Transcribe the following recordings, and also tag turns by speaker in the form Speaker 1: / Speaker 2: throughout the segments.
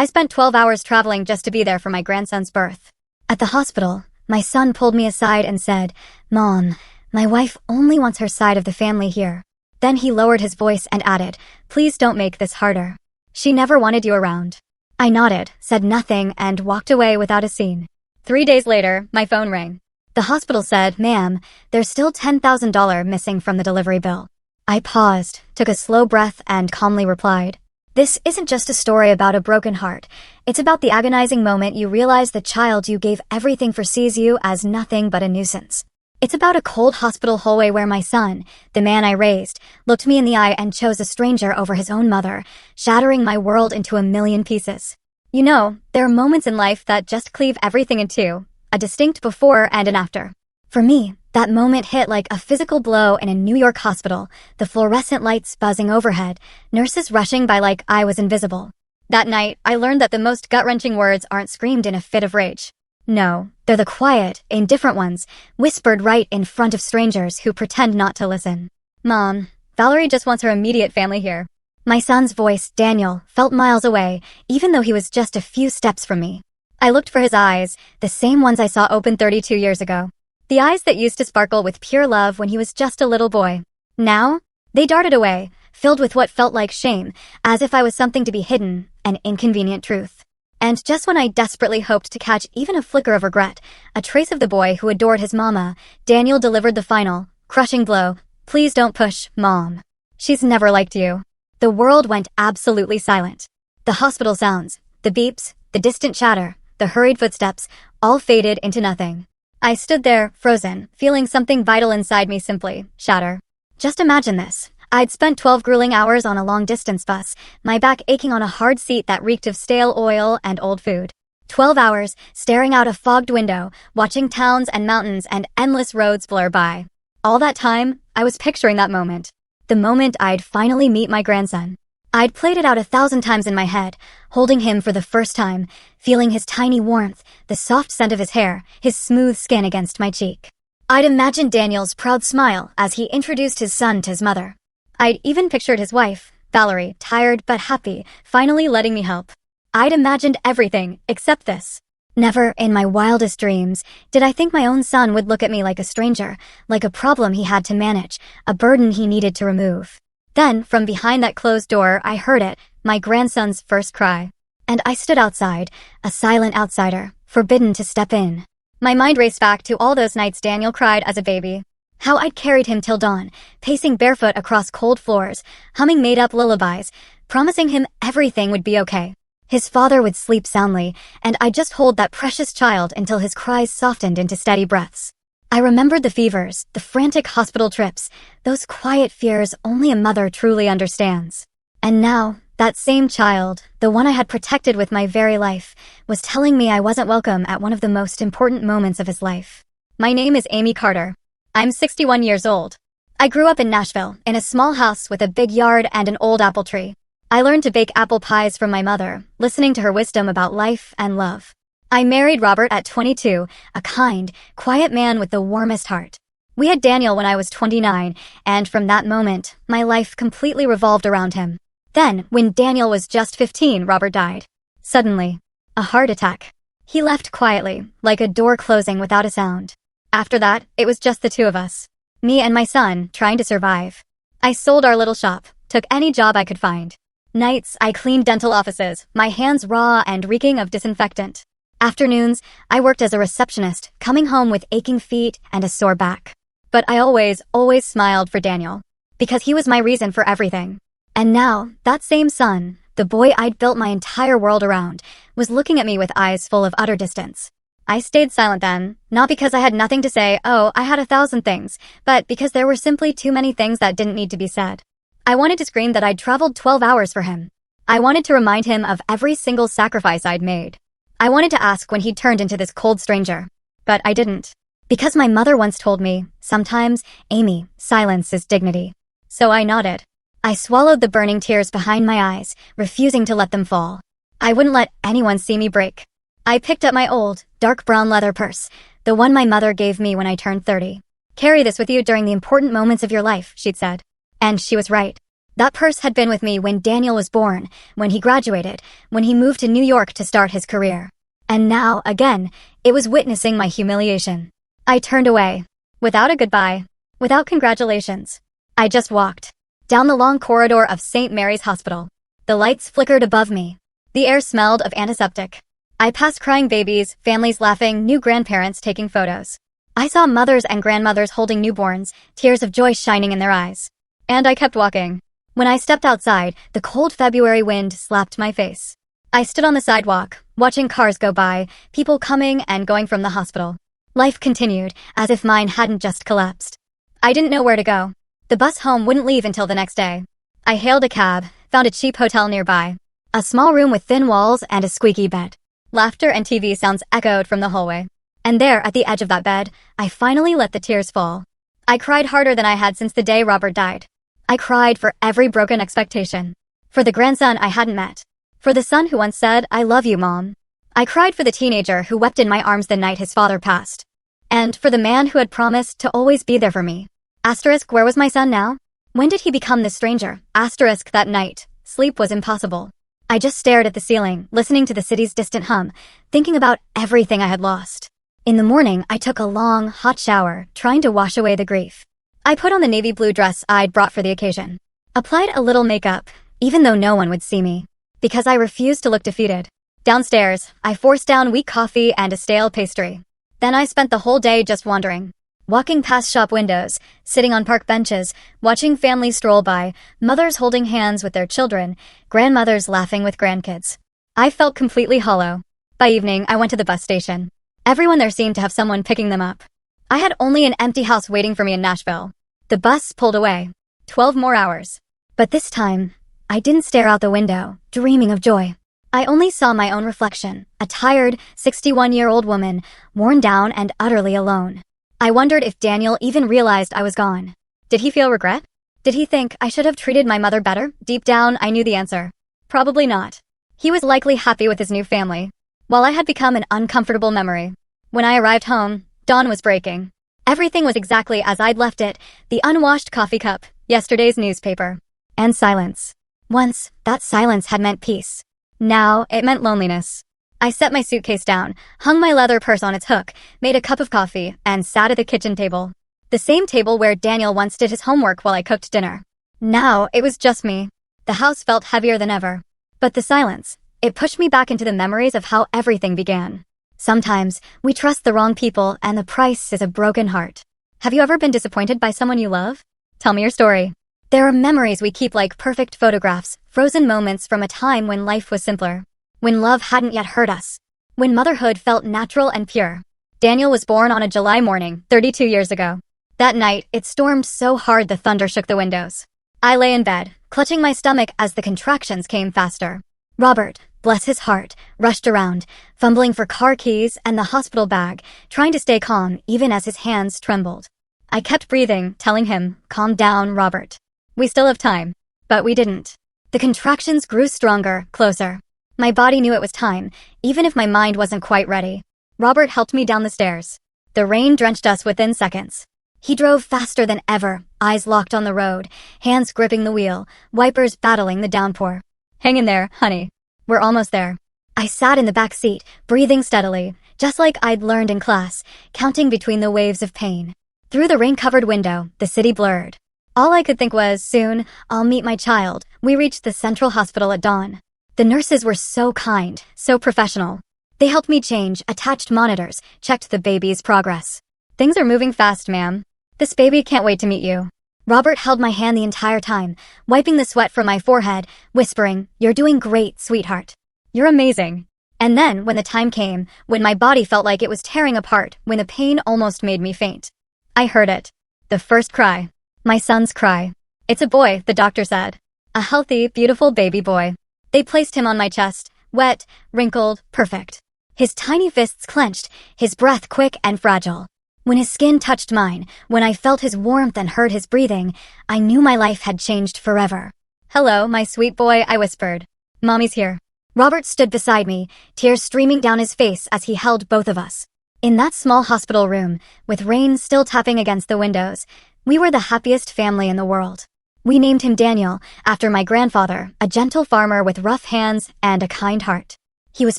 Speaker 1: I spent 12 hours traveling just to be there for my grandson's birth. At the hospital, my son pulled me aside and said, "Mom, my wife only wants her side of the family here." Then he lowered his voice and added, "Please don't make this harder. She never wanted you around." I nodded, said nothing, and walked away without a scene. 3 days later, my phone rang. The hospital said, "Ma'am, there's still $10,000 missing from the delivery bill." I paused, took a slow breath, and calmly replied, "This isn't just a story about a broken heart. It's about the agonizing moment you realize the child you gave everything for sees you as nothing but a nuisance. It's about a cold hospital hallway where my son, the man I raised, looked me in the eye and chose a stranger over his own mother, shattering my world into a million pieces. You know, there are moments in life that just cleave everything in two, a distinct before and an after. For me, that moment hit like a physical blow in a New York hospital, the fluorescent lights buzzing overhead, nurses rushing by like I was invisible. That night, I learned that the most gut-wrenching words aren't screamed in a fit of rage. No, they're the quiet, indifferent ones, whispered right in front of strangers who pretend not to listen. "Mom, Valerie just wants her immediate family here." My son's voice, Daniel, felt miles away, even though he was just a few steps from me. I looked for his eyes, the same ones I saw open 32 years ago. The eyes that used to sparkle with pure love when he was just a little boy. Now, they darted away, filled with what felt like shame, as if I was something to be hidden, an inconvenient truth. And just when I desperately hoped to catch even a flicker of regret, a trace of the boy who adored his mama, Daniel delivered the final, crushing blow. "Please don't push, Mom. She's never liked you." The world went absolutely silent. The hospital sounds, the beeps, the distant chatter, the hurried footsteps, all faded into nothing. I stood there, frozen, feeling something vital inside me simply shatter. Just imagine this. I'd spent 12 grueling hours on a long-distance bus, my back aching on a hard seat that reeked of stale oil and old food. 12 hours, staring out a fogged window, watching towns and mountains and endless roads blur by. All that time, I was picturing that moment. The moment I'd finally meet my grandson. I'd played it out 1,000 times in my head, holding him for the first time, feeling his tiny warmth, the soft scent of his hair, his smooth skin against my cheek. I'd imagined Daniel's proud smile as he introduced his son to his mother. I'd even pictured his wife, Valerie, tired but happy, finally letting me help. I'd imagined everything except this. Never, in my wildest dreams, did I think my own son would look at me like a stranger, like a problem he had to manage, a burden he needed to remove. Then, from behind that closed door, I heard it, my grandson's first cry. And I stood outside, a silent outsider, forbidden to step in. My mind raced back to all those nights Daniel cried as a baby. How I'd carried him till dawn, pacing barefoot across cold floors, humming made-up lullabies, promising him everything would be okay. His father would sleep soundly, and I'd just hold that precious child until his cries softened into steady breaths. I remembered the fevers, the frantic hospital trips, those quiet fears only a mother truly understands. And now, that same child, the one I had protected with my very life, was telling me I wasn't welcome at one of the most important moments of his life. My name is Amy Carter. I'm 61 years old. I grew up in Nashville, in a small house with a big yard and an old apple tree. I learned to bake apple pies from my mother, listening to her wisdom about life and love. I married Robert at 22, a kind, quiet man with the warmest heart. We had Daniel when I was 29, and from that moment, my life completely revolved around him. Then, when Daniel was just 15, Robert died. Suddenly. A heart attack. He left quietly, like a door closing without a sound. After that, it was just the two of us. Me and my son, trying to survive. I sold our little shop, took any job I could find. Nights, I cleaned dental offices, my hands raw and reeking of disinfectant. Afternoons, I worked as a receptionist, coming home with aching feet and a sore back. But I always smiled for Daniel. Because he was my reason for everything. And now, that same son, the boy I'd built my entire world around, was looking at me with eyes full of utter distance. I stayed silent then, not because I had nothing to say, I had 1,000 things, but because there were simply too many things that didn't need to be said. I wanted to scream that I'd traveled 12 hours for him. I wanted to remind him of every single sacrifice I'd made. I wanted to ask when he'd turned into this cold stranger. But I didn't. Because my mother once told me, sometimes, Amy, silence is dignity. So I nodded. I swallowed the burning tears behind my eyes, refusing to let them fall. I wouldn't let anyone see me break. I picked up my old, dark brown leather purse, the one my mother gave me when I turned 30. "Carry this with you during the important moments of your life," she'd said. And she was right. That purse had been with me when Daniel was born, when he graduated, when he moved to New York to start his career. And now, again, it was witnessing my humiliation. I turned away. Without a goodbye. Without congratulations. I just walked. Down the long corridor of St. Mary's Hospital. The lights flickered above me. The air smelled of antiseptic. I passed crying babies, families laughing, new grandparents taking photos. I saw mothers and grandmothers holding newborns, tears of joy shining in their eyes. And I kept walking. When I stepped outside, the cold February wind slapped my face. I stood on the sidewalk, watching cars go by, people coming and going from the hospital. Life continued, as if mine hadn't just collapsed. I didn't know where to go. The bus home wouldn't leave until the next day. I hailed a cab, found a cheap hotel nearby. A small room with thin walls and a squeaky bed. Laughter and TV sounds echoed from the hallway. And there, at the edge of that bed, I finally let the tears fall. I cried harder than I had since the day Robert died. I cried for every broken expectation. For the grandson I hadn't met. For the son who once said, "I love you, Mom." I cried for the teenager who wept in my arms the night his father passed. And for the man who had promised to always be there for me. Asterisk, where was my son now? When did he become this stranger? Asterisk, that night. Sleep was impossible. I just stared at the ceiling, listening to the city's distant hum, thinking about everything I had lost. In the morning, I took a long, hot shower, trying to wash away the grief. I put on the navy blue dress I'd brought for the occasion. Applied a little makeup, even though no one would see me. Because I refused to look defeated. Downstairs, I forced down weak coffee and a stale pastry. Then I spent the whole day just wandering. Walking past shop windows, sitting on park benches, watching families stroll by, mothers holding hands with their children, grandmothers laughing with grandkids. I felt completely hollow. By evening, I went to the bus station. Everyone there seemed to have someone picking them up. I had only an empty house waiting for me in Nashville. The bus pulled away. 12 more hours. But this time, I didn't stare out the window, dreaming of joy. I only saw my own reflection, a tired, 61-year-old woman, worn down and utterly alone. I wondered if Daniel even realized I was gone. Did he feel regret? Did he think I should have treated my mother better? Deep down, I knew the answer. Probably not. He was likely happy with his new family, while I had become an uncomfortable memory. When I arrived home, dawn was breaking. Everything was exactly as I'd left it, the unwashed coffee cup, yesterday's newspaper, and silence. Once, that silence had meant peace. Now, it meant loneliness. I set my suitcase down, hung my leather purse on its hook, made a cup of coffee, and sat at the kitchen table. The same table where Daniel once did his homework while I cooked dinner. Now, it was just me. The house felt heavier than ever. But the silence, it pushed me back into the memories of how everything began. Sometimes, we trust the wrong people and the price is a broken heart. Have you ever been disappointed by someone you love? Tell me your story. There are memories we keep like perfect photographs, frozen moments from a time when life was simpler. When love hadn't yet hurt us. When motherhood felt natural and pure. Daniel was born on a July morning, 32 years ago. That night, it stormed so hard the thunder shook the windows. I lay in bed, clutching my stomach as the contractions came faster. Robert, bless his heart, rushed around, fumbling for car keys and the hospital bag, trying to stay calm even as his hands trembled. I kept breathing, telling him, "Calm down, Robert. We still have time." But we didn't. The contractions grew stronger, closer. My body knew it was time, even if my mind wasn't quite ready. Robert helped me down the stairs. The rain drenched us within seconds. He drove faster than ever, eyes locked on the road, hands gripping the wheel, wipers battling the downpour. "Hang in there, honey. We're almost there." I sat in the back seat, breathing steadily, just like I'd learned in class, counting between the waves of pain. Through the rain-covered window, the city blurred. All I could think was, soon, I'll meet my child. We reached the central hospital at dawn. The nurses were so kind, so professional. They helped me change, attached monitors, checked the baby's progress. "Things are moving fast, ma'am. This baby can't wait to meet you." Robert held my hand the entire time, wiping the sweat from my forehead, whispering, "You're doing great, sweetheart. You're amazing." And then, when the time came, when my body felt like it was tearing apart, when the pain almost made me faint, I heard it. The first cry. My son's cry. "It's a boy," the doctor said. "A healthy, beautiful baby boy." They placed him on my chest, wet, wrinkled, perfect. His tiny fists clenched, his breath quick and fragile. When his skin touched mine, when I felt his warmth and heard his breathing, I knew my life had changed forever. "Hello, my sweet boy," I whispered. "Mommy's here." Robert stood beside me, tears streaming down his face as he held both of us. In that small hospital room, with rain still tapping against the windows, we were the happiest family in the world. We named him Daniel, after my grandfather, a gentle farmer with rough hands and a kind heart. He was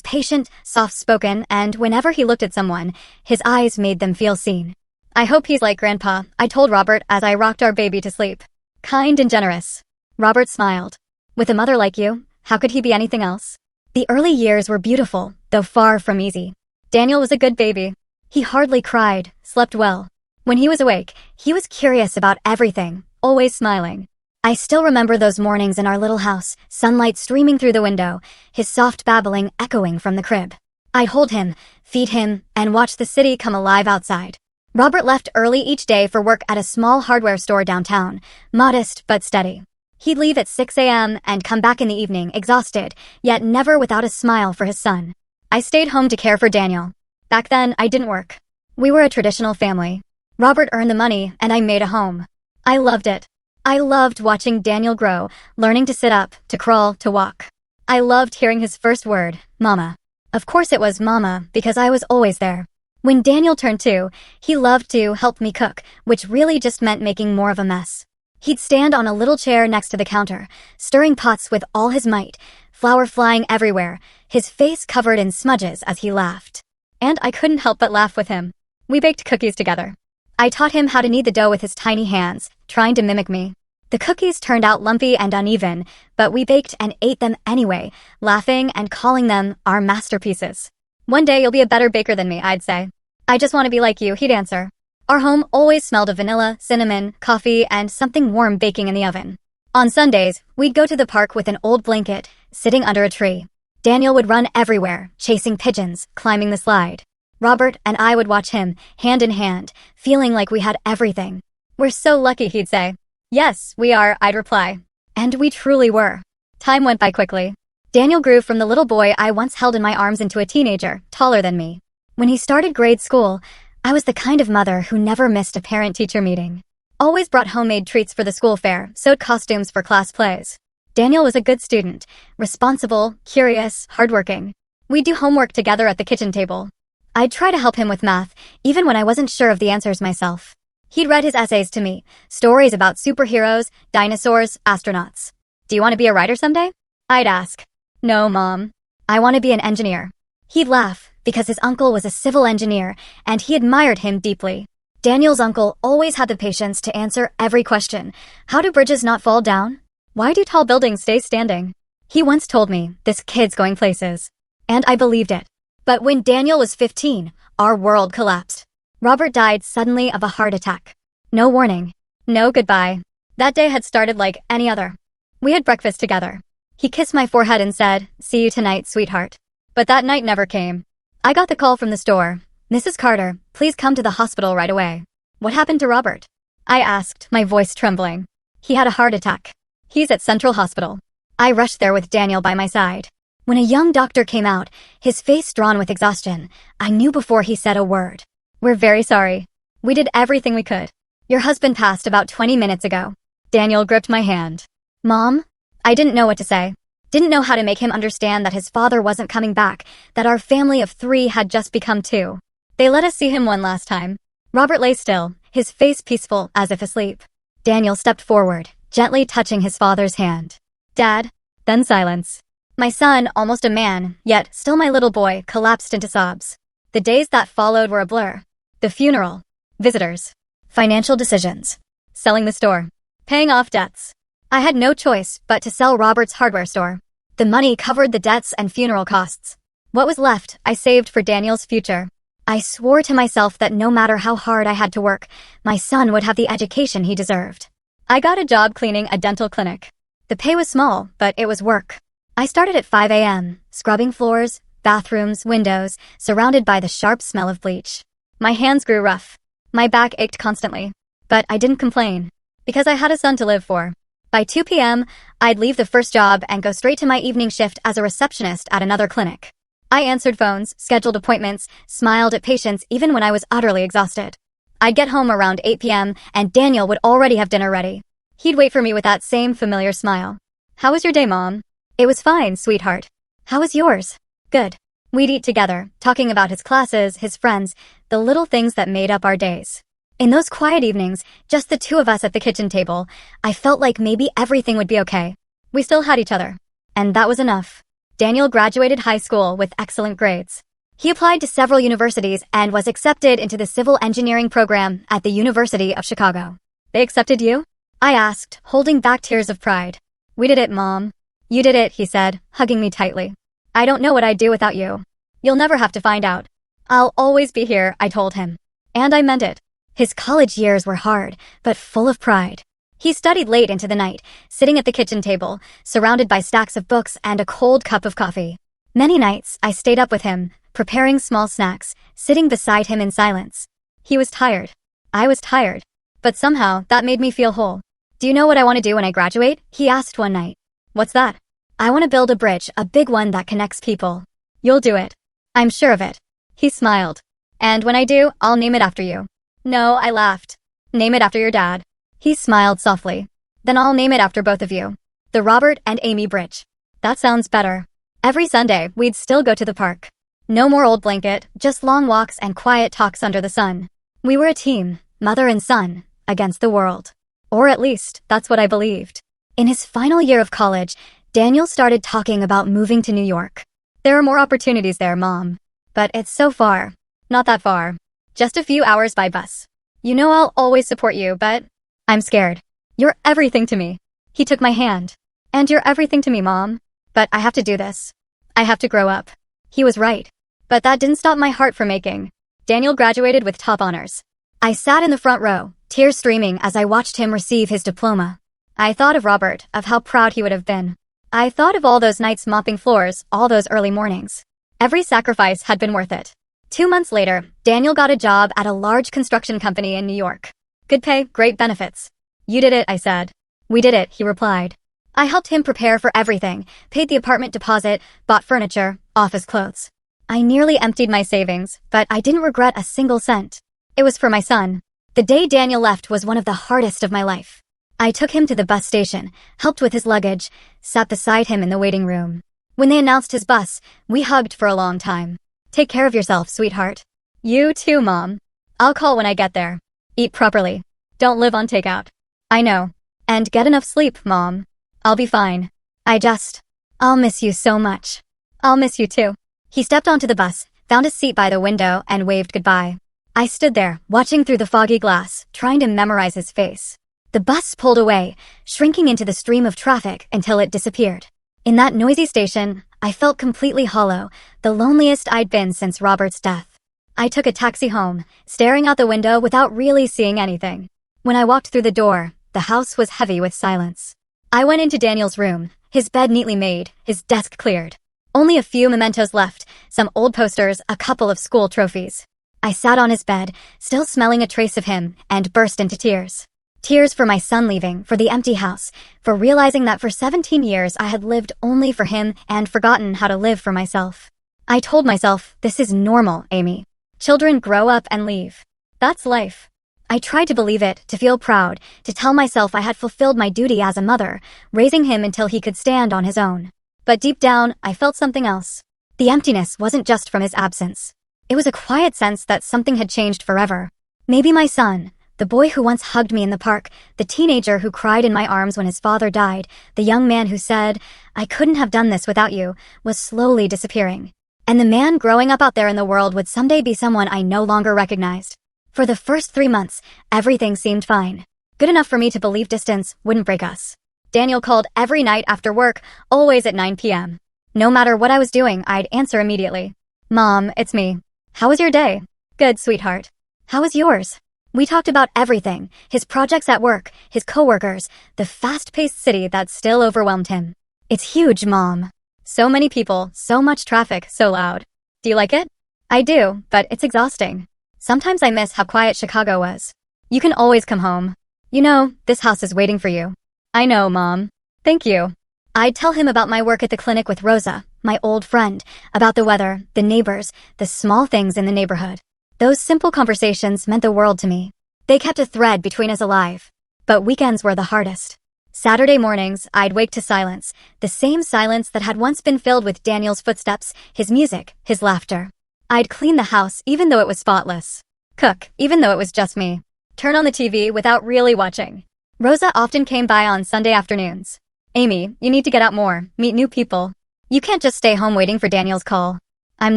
Speaker 1: patient, soft-spoken, and whenever he looked at someone, his eyes made them feel seen. I hope he's like Grandpa, I told Robert as I rocked our baby to sleep. Kind and generous. Robert smiled. With a mother like you, how could he be anything else? The early years were beautiful, though far from easy. Daniel was a good baby. He hardly cried, slept well. When he was awake, he was curious about everything, always smiling. I still remember those mornings in our little house, sunlight streaming through the window, his soft babbling echoing from the crib. I'd hold him, feed him, and watch the city come alive outside. Robert left early each day for work at a small hardware store downtown, modest but steady. He'd leave at 6 a.m. and come back in the evening, exhausted, yet never without a smile for his son. I stayed home to care for Daniel. Back then, I didn't work. We were a traditional family. Robert earned the money, and I made a home. I loved it. I loved watching Daniel grow, learning to sit up, to crawl, to walk. I loved hearing his first word, Mama. Of course it was Mama, because I was always there. When Daniel turned 2, he loved to help me cook, which really just meant making more of a mess. He'd stand on a little chair next to the counter, stirring pots with all his might, flour flying everywhere, his face covered in smudges as he laughed. And I couldn't help but laugh with him. We baked cookies together. I taught him how to knead the dough with his tiny hands, trying to mimic me. The cookies turned out lumpy and uneven, but we baked and ate them anyway, laughing and calling them our masterpieces. One day you'll be a better baker than me, I'd say. I just want to be like you, he'd answer. Our home always smelled of vanilla, cinnamon, coffee, and something warm baking in the oven. On Sundays, we'd go to the park with an old blanket, sitting under a tree. Daniel would run everywhere, chasing pigeons, climbing the slide. Robert and I would watch him, hand in hand, feeling like we had everything. We're so lucky, he'd say. Yes, we are, I'd reply. And we truly were. Time went by quickly. Daniel grew from the little boy I once held in my arms into a teenager, taller than me. When he started grade school, I was the kind of mother who never missed a parent-teacher meeting. Always brought homemade treats for the school fair, sewed costumes for class plays. Daniel was a good student, responsible, curious, hardworking. We'd do homework together at the kitchen table. I'd try to help him with math, even when I wasn't sure of the answers myself. He'd read his essays to me, stories about superheroes, dinosaurs, astronauts. Do you want to be a writer someday? I'd ask. No, Mom. I want to be an engineer. He'd laugh, because his uncle was a civil engineer, and he admired him deeply. Daniel's uncle always had the patience to answer every question. How do bridges not fall down? Why do tall buildings stay standing? He once told me, this kid's going places. And I believed it. But when Daniel was 15, our world collapsed. Robert died suddenly of a heart attack. No warning. No goodbye. That day had started like any other. We had breakfast together. He kissed my forehead and said, "See you tonight, sweetheart." But that night never came. I got the call from the store. "Mrs. Carter, please come to the hospital right away." What happened to Robert? I asked, my voice trembling. He had a heart attack. He's at Central Hospital. I rushed there with Daniel by my side. When a young doctor came out, his face drawn with exhaustion, I knew before he said a word. "We're very sorry. We did everything we could. Your husband passed about 20 minutes ago." Daniel gripped my hand. "Mom?" I didn't know what to say. Didn't know how to make him understand that his father wasn't coming back, that our family of 3 had just become 2. They let us see him one last time. Robert lay still, his face peaceful, as if asleep. Daniel stepped forward, gently touching his father's hand. "Dad." Then silence. My son, almost a man, yet still my little boy, collapsed into sobs. The days that followed were a blur. The funeral, visitors, financial decisions, selling the store, paying off debts. I had no choice but to sell Robert's hardware store. The money covered the debts and funeral costs. What was left, I saved for Daniel's future. I swore to myself that no matter how hard I had to work, my son would have the education he deserved. I got a job cleaning a dental clinic. The pay was small, but it was work. I started at 5 a.m., scrubbing floors, bathrooms, windows, surrounded by the sharp smell of bleach. My hands grew rough. My back ached constantly. But I didn't complain, because I had a son to live for. By 2 p.m., I'd leave the first job and go straight to my evening shift as a receptionist at another clinic. I answered phones, scheduled appointments, smiled at patients even when I was utterly exhausted. I'd get home around 8 p.m., and Daniel would already have dinner ready. He'd wait for me with that same familiar smile. "How was your day, Mom?" "It was fine, sweetheart." "How was yours?" "Good." We'd eat together, talking about his classes, his friends, the little things that made up our days. In those quiet evenings, just the two of us at the kitchen table, I felt like maybe everything would be okay. We still had each other. And that was enough. Daniel graduated high school with excellent grades. He applied to several universities and was accepted into the civil engineering program at the University of Chicago. They accepted you? I asked, holding back tears of pride. We did it, Mom. You did it, he said, hugging me tightly. I don't know what I'd do without you. You'll never have to find out. I'll always be here, I told him. And I meant it. His college years were hard, but full of pride. He studied late into the night, sitting at the kitchen table, surrounded by stacks of books and a cold cup of coffee. Many nights, I stayed up with him, preparing small snacks, sitting beside him in silence. He was tired. I was tired. But somehow, that made me feel whole. Do you know what I want to do when I graduate? He asked one night. What's that? I want to build a bridge, a big one that connects people. You'll do it. I'm sure of it. He smiled. And when I do, I'll name it after you. No, I laughed. Name it after your dad. He smiled softly. Then I'll name it after both of you. The Robert and Amy Bridge. That sounds better. Every Sunday, we'd still go to the park. No more old blanket, just long walks and quiet talks under the sun. We were a team, mother and son, against the world. Or at least, that's what I believed. In his final year of college, Daniel started talking about moving to New York. There are more opportunities there, Mom. But it's so far. Not that far. Just a few hours by bus. You know I'll always support you, but I'm scared. You're everything to me. He took my hand. And you're everything to me, Mom. But I have to do this. I have to grow up. He was right. But that didn't stop my heart from aching. Daniel graduated with top honors. I sat in the front row, tears streaming as I watched him receive his diploma. I thought of Robert, of how proud he would have been. I thought of all those nights mopping floors, all those early mornings. Every sacrifice had been worth it. 2 months later, Daniel got a job at a large construction company in New York. Good pay, great benefits. You did it, I said. We did it, he replied. I helped him prepare for everything, paid the apartment deposit, bought furniture, office clothes. I nearly emptied my savings, but I didn't regret a single cent. It was for my son. The day Daniel left was one of the hardest of my life. I took him to the bus station, helped with his luggage, sat beside him in the waiting room. When they announced his bus, we hugged for a long time. Take care of yourself, sweetheart. You too, Mom. I'll call when I get there. Eat properly. Don't live on takeout. I know. And get enough sleep, Mom. I'll be fine. I'll miss you so much. I'll miss you too. He stepped onto the bus, found a seat by the window, and waved goodbye. I stood there, watching through the foggy glass, trying to memorize his face. The bus pulled away, shrinking into the stream of traffic until it disappeared. In that noisy station, I felt completely hollow, the loneliest I'd been since Robert's death. I took a taxi home, staring out the window without really seeing anything. When I walked through the door, the house was heavy with silence. I went into Daniel's room, his bed neatly made, his desk cleared. Only a few mementos left, some old posters, a couple of school trophies. I sat on his bed, still smelling a trace of him, and burst into tears. Tears for my son leaving, for the empty house, for realizing that for 17 years I had lived only for him and forgotten how to live for myself. I told myself, this is normal, Amy. Children grow up and leave. That's life. I tried to believe it, to feel proud, to tell myself I had fulfilled my duty as a mother, raising him until he could stand on his own. But deep down, I felt something else. The emptiness wasn't just from his absence. It was a quiet sense that something had changed forever. Maybe my son, the boy who once hugged me in the park, the teenager who cried in my arms when his father died, the young man who said, I couldn't have done this without you, was slowly disappearing. And the man growing up out there in the world would someday be someone I no longer recognized. For the first 3 months, everything seemed fine. Good enough for me to believe distance wouldn't break us. Daniel called every night after work, always at 9 p.m. No matter what I was doing, I'd answer immediately. Mom, it's me. How was your day? Good, sweetheart. How was yours? We talked about everything, his projects at work, his coworkers, the fast-paced city that still overwhelmed him. It's huge, Mom. So many people, so much traffic, so loud. Do you like it? I do, but it's exhausting. Sometimes I miss how quiet Chicago was. You can always come home. You know, this house is waiting for you. I know, Mom. Thank you. I'd tell him about my work at the clinic with Rosa, my old friend, about the weather, the neighbors, the small things in the neighborhood. Those simple conversations meant the world to me. They kept a thread between us alive. But weekends were the hardest. Saturday mornings, I'd wake to silence, the same silence that had once been filled with Daniel's footsteps, his music, his laughter. I'd clean the house even though it was spotless. Cook, even though it was just me. Turn on the TV without really watching. Rosa often came by on Sunday afternoons. Amy, you need to get out more, meet new people. You can't just stay home waiting for Daniel's call. I'm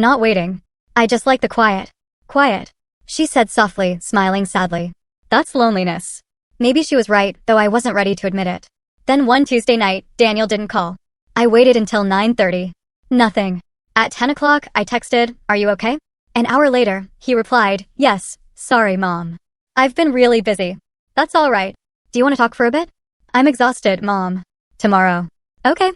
Speaker 1: not waiting. I just like the quiet. Quiet, she said softly, smiling sadly. That's loneliness. Maybe she was right, though I wasn't ready to admit it. Then one Tuesday night, Daniel didn't call. I waited until 9:30. Nothing. At 10 o'clock, I texted, "Are you okay?" An hour later, he replied, "Yes, sorry, Mom. I've been really busy." That's all right. Do you want to talk for a bit? I'm exhausted, Mom. Tomorrow. Okay.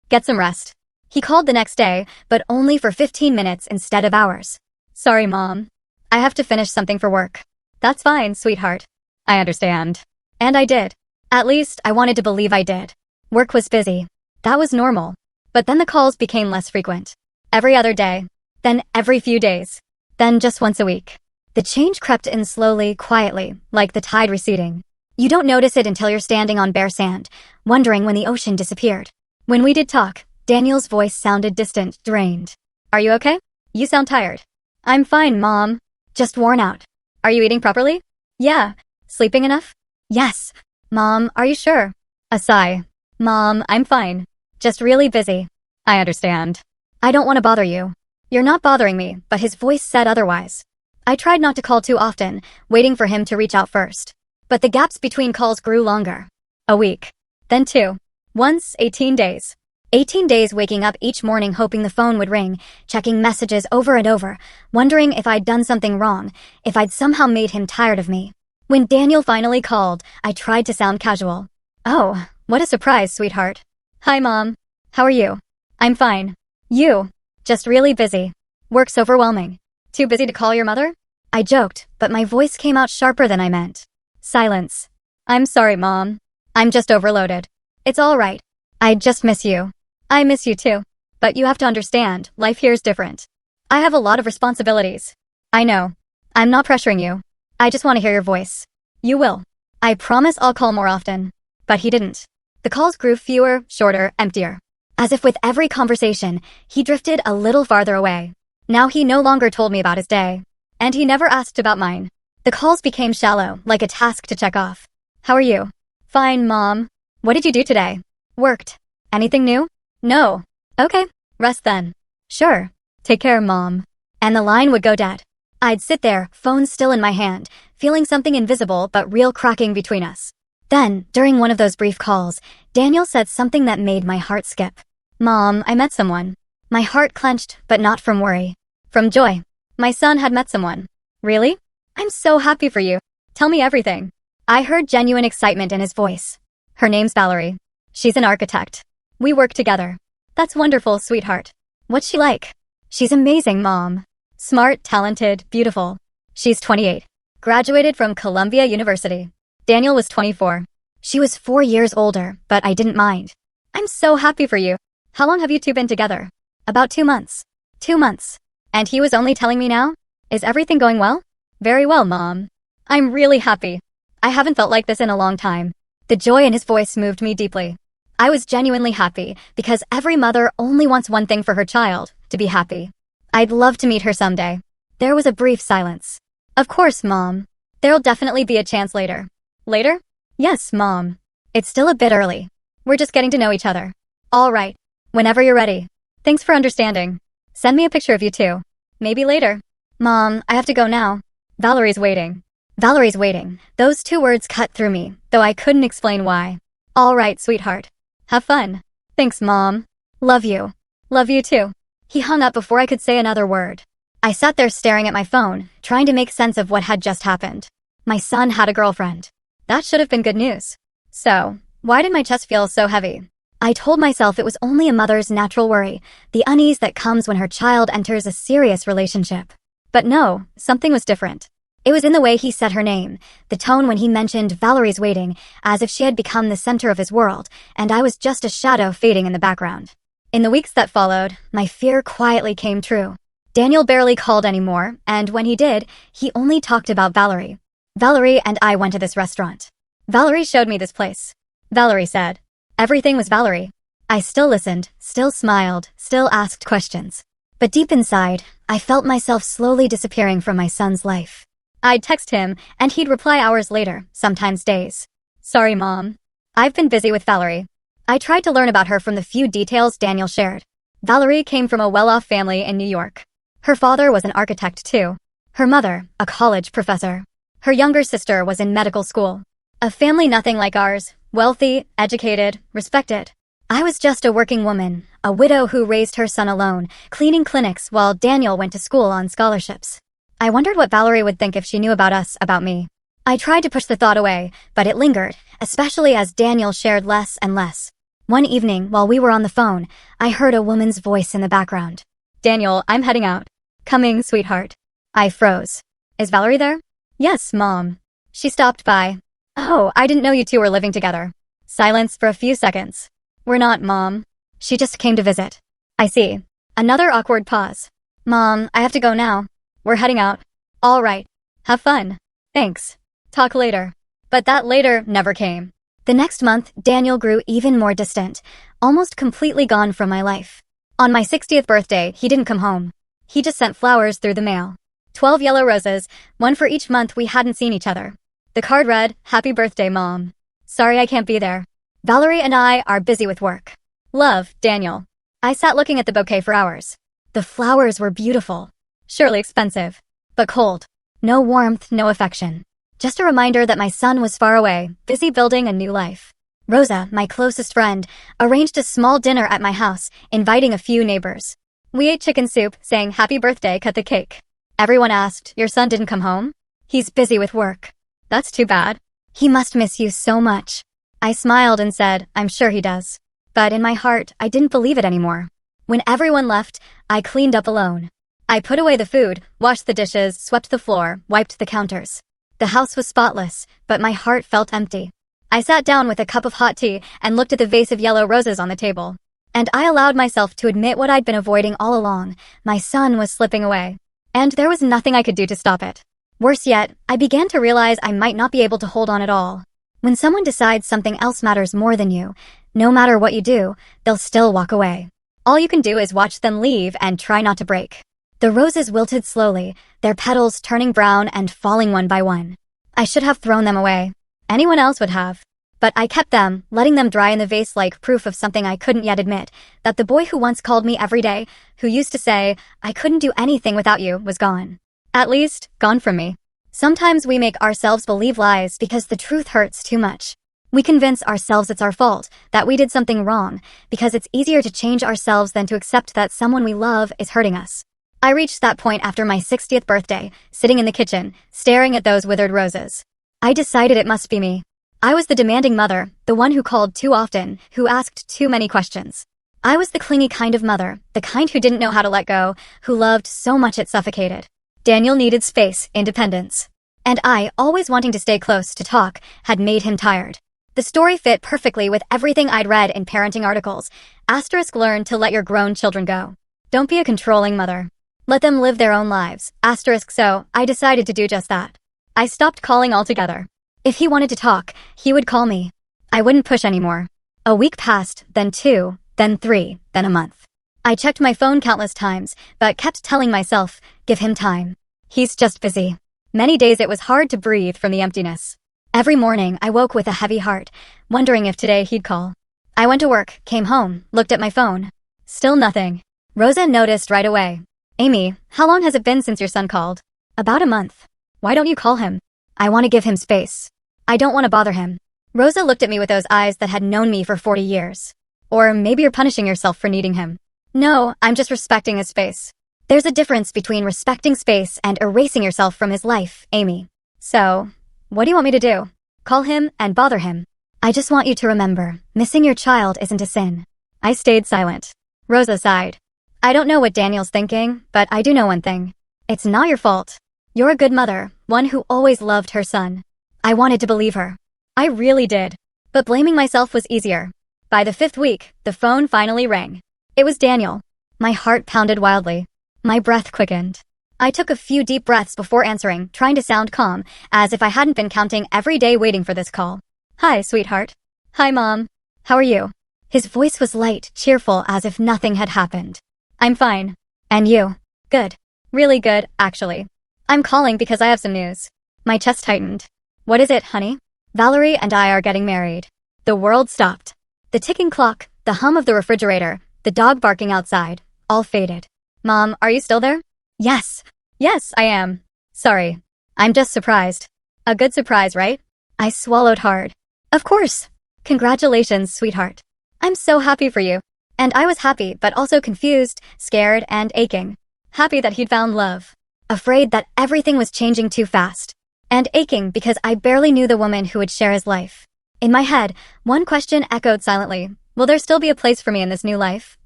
Speaker 1: Get some rest. He called the next day, but only for 15 minutes instead of hours. Sorry, Mom. I have to finish something for work. That's fine, sweetheart. I understand. And I did. At least, I wanted to believe I did. Work was busy. That was normal. But then the calls became less frequent. Every other day. Then every few days. Then just once a week. The change crept in slowly, quietly, like the tide receding. You don't notice it until you're standing on bare sand, wondering when the ocean disappeared. When we did talk, Daniel's voice sounded distant, drained. Are you okay? You sound tired. I'm fine, Mom. Just worn out. Are you eating properly? Yeah. Sleeping enough? Yes. Mom, are you sure? A sigh. Mom, I'm fine. Just really busy. I understand. I don't want to bother you. You're not bothering me, but his voice said otherwise. I tried not to call too often, waiting for him to reach out first. But the gaps between calls grew longer. A week. Then 2. Once, 18 days. 18 days waking up each morning hoping the phone would ring, checking messages over and over, wondering if I'd done something wrong, if I'd somehow made him tired of me. When Daniel finally called, I tried to sound casual. Oh, what a surprise, sweetheart. Hi, Mom. How are you? I'm fine. You? Just really busy. Work's overwhelming. Too busy to call your mother? I joked, but my voice came out sharper than I meant. Silence. I'm sorry, Mom. I'm just overloaded. It's all right. I just miss you. I miss you too. But you have to understand, life here's different. I have a lot of responsibilities. I know. I'm not pressuring you. I just want to hear your voice. You will. I promise I'll call more often. But he didn't. The calls grew fewer, shorter, emptier. As if with every conversation, he drifted a little farther away. Now he no longer told me about his day. And he never asked about mine. The calls became shallow, like a task to check off. How are you? Fine, Mom. What did you do today? Worked. Anything new? No. Okay. Rest then. Sure. Take care, Mom. And the line would go dead. I'd sit there, phone still in my hand, feeling something invisible but real cracking between us. Then, during one of those brief calls, Daniel said something that made my heart skip. Mom, I met someone. My heart clenched, but not from worry. From joy. My son had met someone. Really? I'm so happy for you. Tell me everything. I heard genuine excitement in his voice. Her name's Valerie. She's an architect. We work together. That's wonderful, sweetheart. What's she like? She's amazing, Mom. Smart, talented, beautiful. She's 28. Graduated from Columbia University. Daniel was 24. She was 4 years older, but I didn't mind. I'm so happy for you. How long have you two been together? About 2 months. 2 months. And he was only telling me now? Is everything going well? Very well, Mom. I'm really happy. I haven't felt like this in a long time. The joy in his voice moved me deeply. I was genuinely happy because every mother only wants one thing for her child, to be happy. I'd love to meet her someday. There was a brief silence. Of course, Mom. There'll definitely be a chance later. Later? Yes, Mom. It's still a bit early. We're just getting to know each other. All right. Whenever you're ready. Thanks for understanding. Send me a picture of you two. Maybe later. Mom, I have to go now. Valerie's waiting. Valerie's waiting. Those 2 words cut through me, though I couldn't explain why. All right, sweetheart. Have fun. Thanks, Mom. Love you. Love you too. He hung up before I could say another word. I sat there staring at my phone, trying to make sense of what had just happened. My son had a girlfriend. That should have been good news. So, why did my chest feel so heavy? I told myself it was only a mother's natural worry, the unease that comes when her child enters a serious relationship. But no, something was different. It was in the way he said her name, the tone when he mentioned Valerie's waiting, as if she had become the center of his world, and I was just a shadow fading in the background. In the weeks that followed, my fear quietly came true. Daniel barely called anymore, and when he did, he only talked about Valerie. Valerie and I went to this restaurant. Valerie showed me this place. Valerie said. Everything was Valerie. I still listened, still smiled, still asked questions. But deep inside, I felt myself slowly disappearing from my son's life. I'd text him, and he'd reply hours later, sometimes days. Sorry, Mom. I've been busy with Valerie. I tried to learn about her from the few details Daniel shared. Valerie came from a well-off family in New York. Her father was an architect too. Her mother, a college professor. Her younger sister was in medical school. A family nothing like ours, wealthy, educated, respected. I was just a working woman, a widow who raised her son alone, cleaning clinics while Daniel went to school on scholarships. I wondered what Valerie would think if she knew about me. I tried to push the thought away, but it lingered, especially as Daniel shared less and less. One evening, while we were on the phone, I heard a woman's voice in the background. Daniel, I'm heading out. Coming, sweetheart. I froze. Is Valerie there? Yes, Mom. She stopped by. Oh, I didn't know you two were living together. Silence for a few seconds. We're not, Mom. She just came to visit. I see. Another awkward pause. Mom, I have to go now. We're heading out. All right. Have fun. Thanks. Talk later. But that later never came. The next month, Daniel grew even more distant, almost completely gone from my life. On my 60th birthday, he didn't come home. He just sent flowers through the mail. 12 yellow roses, one for each month we hadn't seen each other. The card read, Happy birthday, Mom. Sorry I can't be there. Valerie and I are busy with work. Love, Daniel. I sat looking at the bouquet for hours. The flowers were beautiful. Surely expensive. But cold. No warmth, no affection. Just a reminder that my son was far away, busy building a new life. Rosa, my closest friend, arranged a small dinner at my house, inviting a few neighbors. We ate chicken soup, saying happy birthday, cut the cake. Everyone asked, your son didn't come home? He's busy with work. That's too bad. He must miss you so much. I smiled and said, I'm sure he does. But in my heart, I didn't believe it anymore. When everyone left, I cleaned up alone. I put away the food, washed the dishes, swept the floor, wiped the counters. The house was spotless, but my heart felt empty. I sat down with a cup of hot tea and looked at the vase of yellow roses on the table. And I allowed myself to admit what I'd been avoiding all along. My son was slipping away. And there was nothing I could do to stop it. Worse yet, I began to realize I might not be able to hold on at all. When someone decides something else matters more than you, no matter what you do, they'll still walk away. All you can do is watch them leave and try not to break. The roses wilted slowly, their petals turning brown and falling one by one. I should have thrown them away. Anyone else would have. But I kept them, letting them dry in the vase like proof of something I couldn't yet admit, that the boy who once called me every day, who used to say, I couldn't do anything without you, was gone. At least, gone from me. Sometimes we make ourselves believe lies because the truth hurts too much. We convince ourselves it's our fault, that we did something wrong, because it's easier to change ourselves than to accept that someone we love is hurting us. I reached that point after my 60th birthday, sitting in the kitchen, staring at those withered roses. I decided it must be me. I was the demanding mother, the one who called too often, who asked too many questions. I was the clingy kind of mother, the kind who didn't know how to let go, who loved so much it suffocated. Daniel needed space, independence. And I, always wanting to stay close, to talk, had made him tired. The story fit perfectly with everything I'd read in parenting articles. Asterisk learn to let your grown children go. Don't be a controlling mother. Let them live their own lives. Asterisk so, I decided to do just that. I stopped calling altogether. If he wanted to talk, he would call me. I wouldn't push anymore. A week passed, then 2, then 3, then a month. I checked my phone countless times, but kept telling myself, give him time. He's just busy. Many days it was hard to breathe from the emptiness. Every morning I woke with a heavy heart, wondering if today he'd call. I went to work, came home, looked at my phone. Still nothing. Rosa noticed right away. Amy, how long has it been since your son called? About a month. Why don't you call him? I want to give him space. I don't want to bother him. Rosa looked at me with those eyes that had known me for 40 years. Or maybe you're punishing yourself for needing him. No, I'm just respecting his space. There's a difference between respecting space and erasing yourself from his life, Amy. So, what do you want me to do? Call him and bother him? I just want you to remember, missing your child isn't a sin. I stayed silent. Rosa sighed. I don't know what Daniel's thinking, but I do know one thing. It's not your fault. You're a good mother, one who always loved her son. I wanted to believe her. I really did. But blaming myself was easier. By the 5th week, the phone finally rang. It was Daniel. My heart pounded wildly. My breath quickened. I took a few deep breaths before answering, trying to sound calm, as if I hadn't been counting every day waiting for this call. Hi, sweetheart. Hi, Mom. How are you? His voice was light, cheerful, as if nothing had happened. I'm fine. And you? Good. Really good, actually. I'm calling because I have some news. My chest tightened. What is it, honey? Valerie and I are getting married. The world stopped. The ticking clock, the hum of the refrigerator, the dog barking outside, all faded. Mom, are you still there? Yes. Yes, I am. Sorry. I'm just surprised. A good surprise, right? I swallowed hard. Of course. Congratulations, sweetheart. I'm so happy for you. And I was happy, but also confused, scared, and aching. Happy that he'd found love. Afraid that everything was changing too fast. And aching because I barely knew the woman who would share his life. In my head, one question echoed silently. Will there still be a place for me in this new life?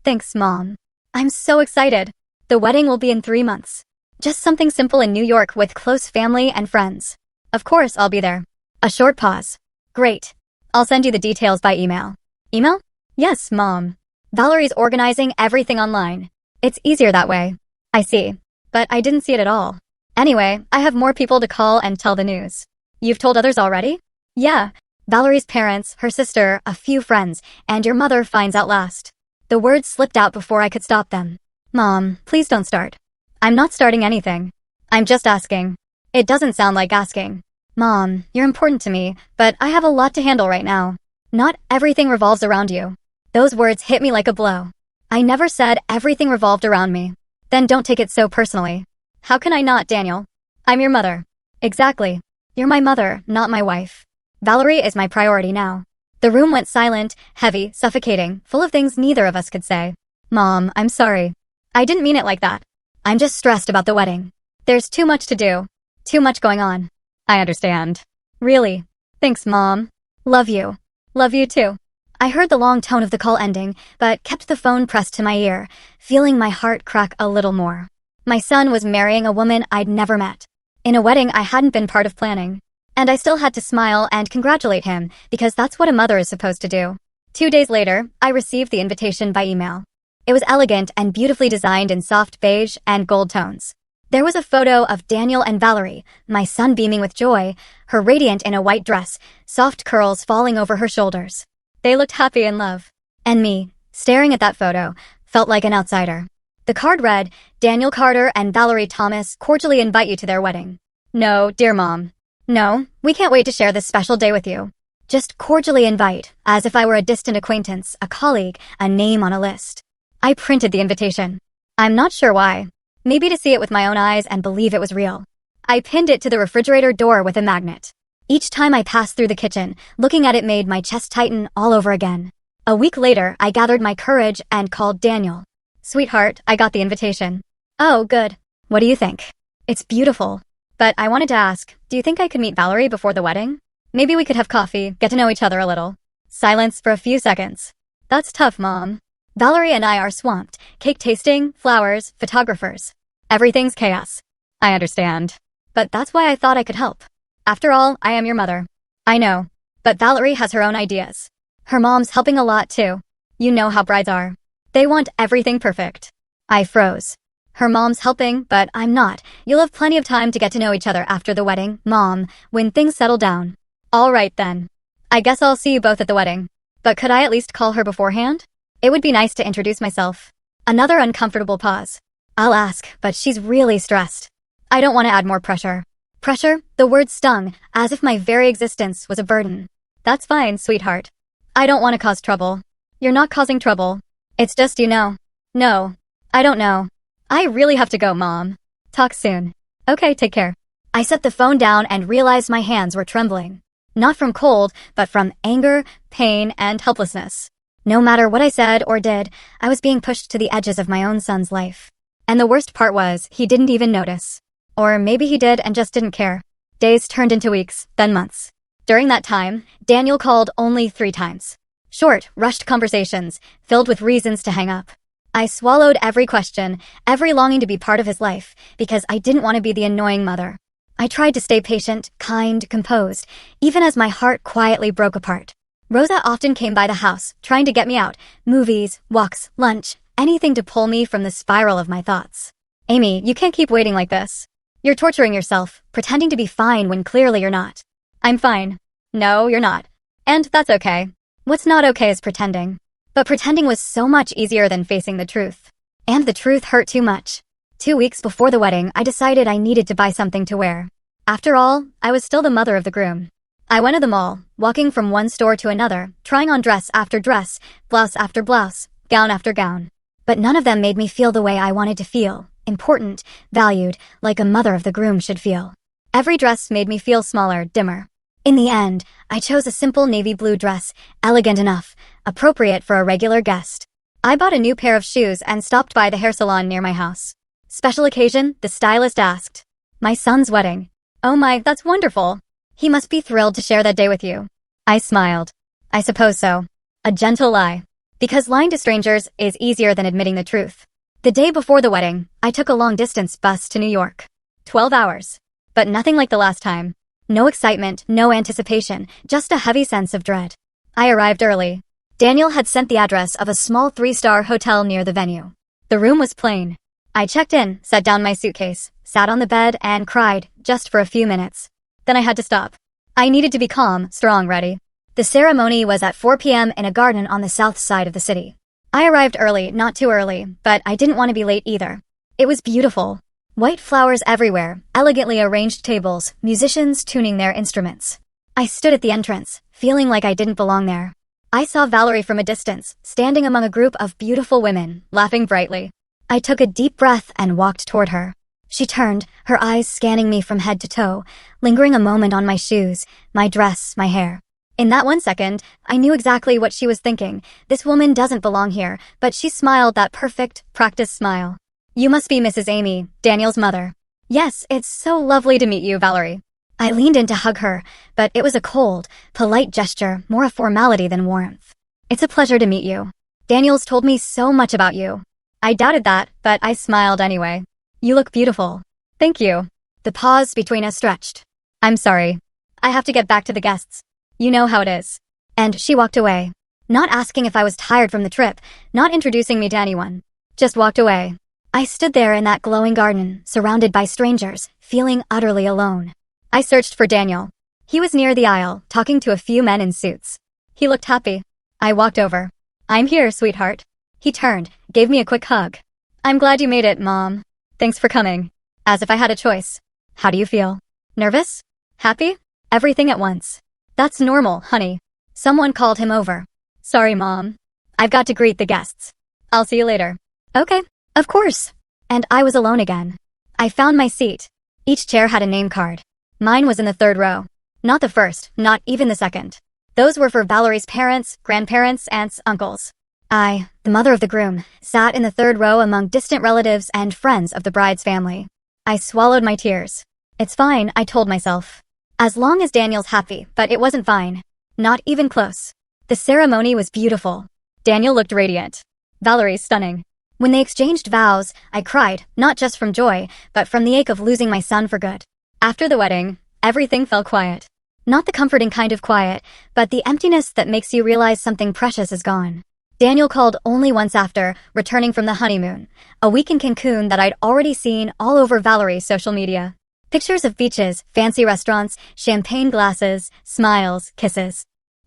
Speaker 1: Thanks, Mom. I'm so excited. The wedding will be in 3 months. Just something simple in New York with close family and friends. Of course, I'll be there. A short pause. Great. I'll send you the details by email. Email? Yes, Mom. Valerie's organizing everything online. It's easier that way. I see. But I didn't see it at all. Anyway, I have more people to call and tell the news. You've told others already? Yeah. Valerie's parents, her sister, a few friends, and your mother finds out last. The words slipped out before I could stop them. Mom, please don't start. I'm not starting anything. I'm just asking. It doesn't sound like asking. Mom, you're important to me, but I have a lot to handle right now. Not everything revolves around you. Those words hit me like a blow. I never said everything revolved around me. Then don't take it so personally. How can I not, Daniel? I'm your mother. Exactly. You're my mother, not my wife. Valerie is my priority now. The room went silent, heavy, suffocating, full of things neither of us could say. Mom, I'm sorry. I didn't mean it like that. I'm just stressed about the wedding. There's too much to do. Too much going on. I understand. Really. Thanks, Mom. Love you. Love you too. I heard the long tone of the call ending, but kept the phone pressed to my ear, feeling my heart crack a little more. My son was marrying a woman I'd never met. In a wedding I hadn't been part of planning. And I still had to smile and congratulate him, because that's what a mother is supposed to do. 2 days later, I received the invitation by email. It was elegant and beautifully designed in soft beige and gold tones. There was a photo of Daniel and Valerie, my son beaming with joy, her radiant in a white dress, soft curls falling over her shoulders. They looked happy in love. And me, staring at that photo, felt like an outsider. The card read, Daniel Carter and Valerie Thomas cordially invite you to their wedding. No, dear Mom. No, we can't wait to share this special day with you. Just cordially invite, as if I were a distant acquaintance, a colleague, a name on a list. I printed the invitation. I'm not sure why. Maybe to see it with my own eyes and believe it was real. I pinned it to the refrigerator door with a magnet. Each time I passed through the kitchen, looking at it made my chest tighten all over again. A week later, I gathered my courage and called Daniel. Sweetheart, I got the invitation. Oh, good. What do you think? It's beautiful. But I wanted to ask, do you think I could meet Valerie before the wedding? Maybe we could have coffee, get to know each other a little. Silence for a few seconds. That's tough, Mom. Valerie and I are swamped. Cake tasting, flowers, photographers. Everything's chaos. I understand. But that's why I thought I could help. After all, I am your mother. I know. But Valerie has her own ideas. Her mom's helping a lot too. You know how brides are. They want everything perfect. I froze. Her mom's helping, but I'm not. You'll have plenty of time to get to know each other after the wedding, Mom, when things settle down. All right then. I guess I'll see you both at the wedding. But could I at least call her beforehand? It would be nice to introduce myself. Another uncomfortable pause. I'll ask, but she's really stressed. I don't want to add more pressure. Pressure? The word stung, as if my very existence was a burden. That's fine, sweetheart. I don't want to cause trouble. You're not causing trouble. It's just you know. No. I don't know. I really have to go, Mom. Talk soon. Okay, take care. I set the phone down and realized my hands were trembling. Not from cold, but from anger, pain, and helplessness. No matter what I said or did, I was being pushed to the edges of my own son's life. And the worst part was, he didn't even notice. Or maybe he did and just didn't care. Days turned into weeks, then months. During that time, Daniel called only 3 times. Short, rushed conversations, filled with reasons to hang up. I swallowed every question, every longing to be part of his life, because I didn't want to be the annoying mother. I tried to stay patient, kind, composed, even as my heart quietly broke apart. Rosa often came by the house, trying to get me out. Movies, walks, lunch, anything to pull me from the spiral of my thoughts. Amy, you can't keep waiting like this. You're torturing yourself, pretending to be fine when clearly you're not. I'm fine. No, you're not. And that's okay. What's not okay is pretending. But pretending was so much easier than facing the truth. And the truth hurt too much. 2 weeks before the wedding, I decided I needed to buy something to wear. After all, I was still the mother of the groom. I went to the mall, walking from one store to another, trying on dress after dress, blouse after blouse, gown after gown. But none of them made me feel the way I wanted to feel, important, valued, like a mother of the groom should feel. Every dress made me feel smaller, dimmer. In the end, I chose a simple navy blue dress, elegant enough, appropriate for a regular guest. I bought a new pair of shoes and stopped by the hair salon near my house. Special occasion, the stylist asked. My son's wedding. Oh my, that's wonderful. He must be thrilled to share that day with you. I smiled. I suppose so. A gentle lie. Because lying to strangers is easier than admitting the truth. The day before the wedding, I took a long-distance bus to New York. 12 hours. But nothing like the last time. No excitement, no anticipation, just a heavy sense of dread. I arrived early. Daniel had sent the address of a small 3-star hotel near the venue. The room was plain. I checked in, set down my suitcase, sat on the bed, and cried, just for a few minutes. Then I had to stop. I needed to be calm, strong, ready. The ceremony was at 4 p.m. in a garden on the south side of the city. I arrived early, not too early, but I didn't want to be late either. It was beautiful. White flowers everywhere, elegantly arranged tables, musicians tuning their instruments. I stood at the entrance, feeling like I didn't belong there. I saw Valerie from a distance, standing among a group of beautiful women, laughing brightly. I took a deep breath and walked toward her. She turned, her eyes scanning me from head to toe, lingering a moment on my shoes, my dress, my hair. In that 1 second, I knew exactly what she was thinking. This woman doesn't belong here, but she smiled that perfect, practiced smile. You must be Mrs. Amy, Daniel's mother. Yes, it's so lovely to meet you, Valerie. I leaned in to hug her, but it was a cold, polite gesture, more a formality than warmth. It's a pleasure to meet you. Daniel's told me so much about you. I doubted that, but I smiled anyway. You look beautiful. Thank you. The pause between us stretched. I'm sorry. I have to get back to the guests. You know how it is. And she walked away. Not asking if I was tired from the trip, not introducing me to anyone. Just walked away. I stood there in that glowing garden, surrounded by strangers, feeling utterly alone. I searched for Daniel. He was near the aisle, talking to a few men in suits. He looked happy. I walked over. I'm here, sweetheart. He turned, gave me a quick hug. I'm glad you made it, Mom. Thanks for coming. As if I had a choice. How do you feel? Nervous? Happy? Everything at once. That's normal, honey. Someone called him over. Sorry, Mom. I've got to greet the guests. I'll see you later. Okay. Of course. And I was alone again. I found my seat. Each chair had a name card. Mine was in the 3rd row. Not the first, not even the second. Those were for Valerie's parents, grandparents, aunts, uncles. I, the mother of the groom, sat in the 3rd row among distant relatives and friends of the bride's family. I swallowed my tears. It's fine, I told myself. As long as Daniel's happy, but it wasn't fine. Not even close. The ceremony was beautiful. Daniel looked radiant. Valerie stunning. When they exchanged vows, I cried, not just from joy, but from the ache of losing my son for good. After the wedding, everything fell quiet. Not the comforting kind of quiet, but the emptiness that makes you realize something precious is gone. Daniel called only once after, returning from the honeymoon, a week in Cancun that I'd already seen all over Valerie's social media. Pictures of beaches, fancy restaurants, champagne glasses, smiles, kisses.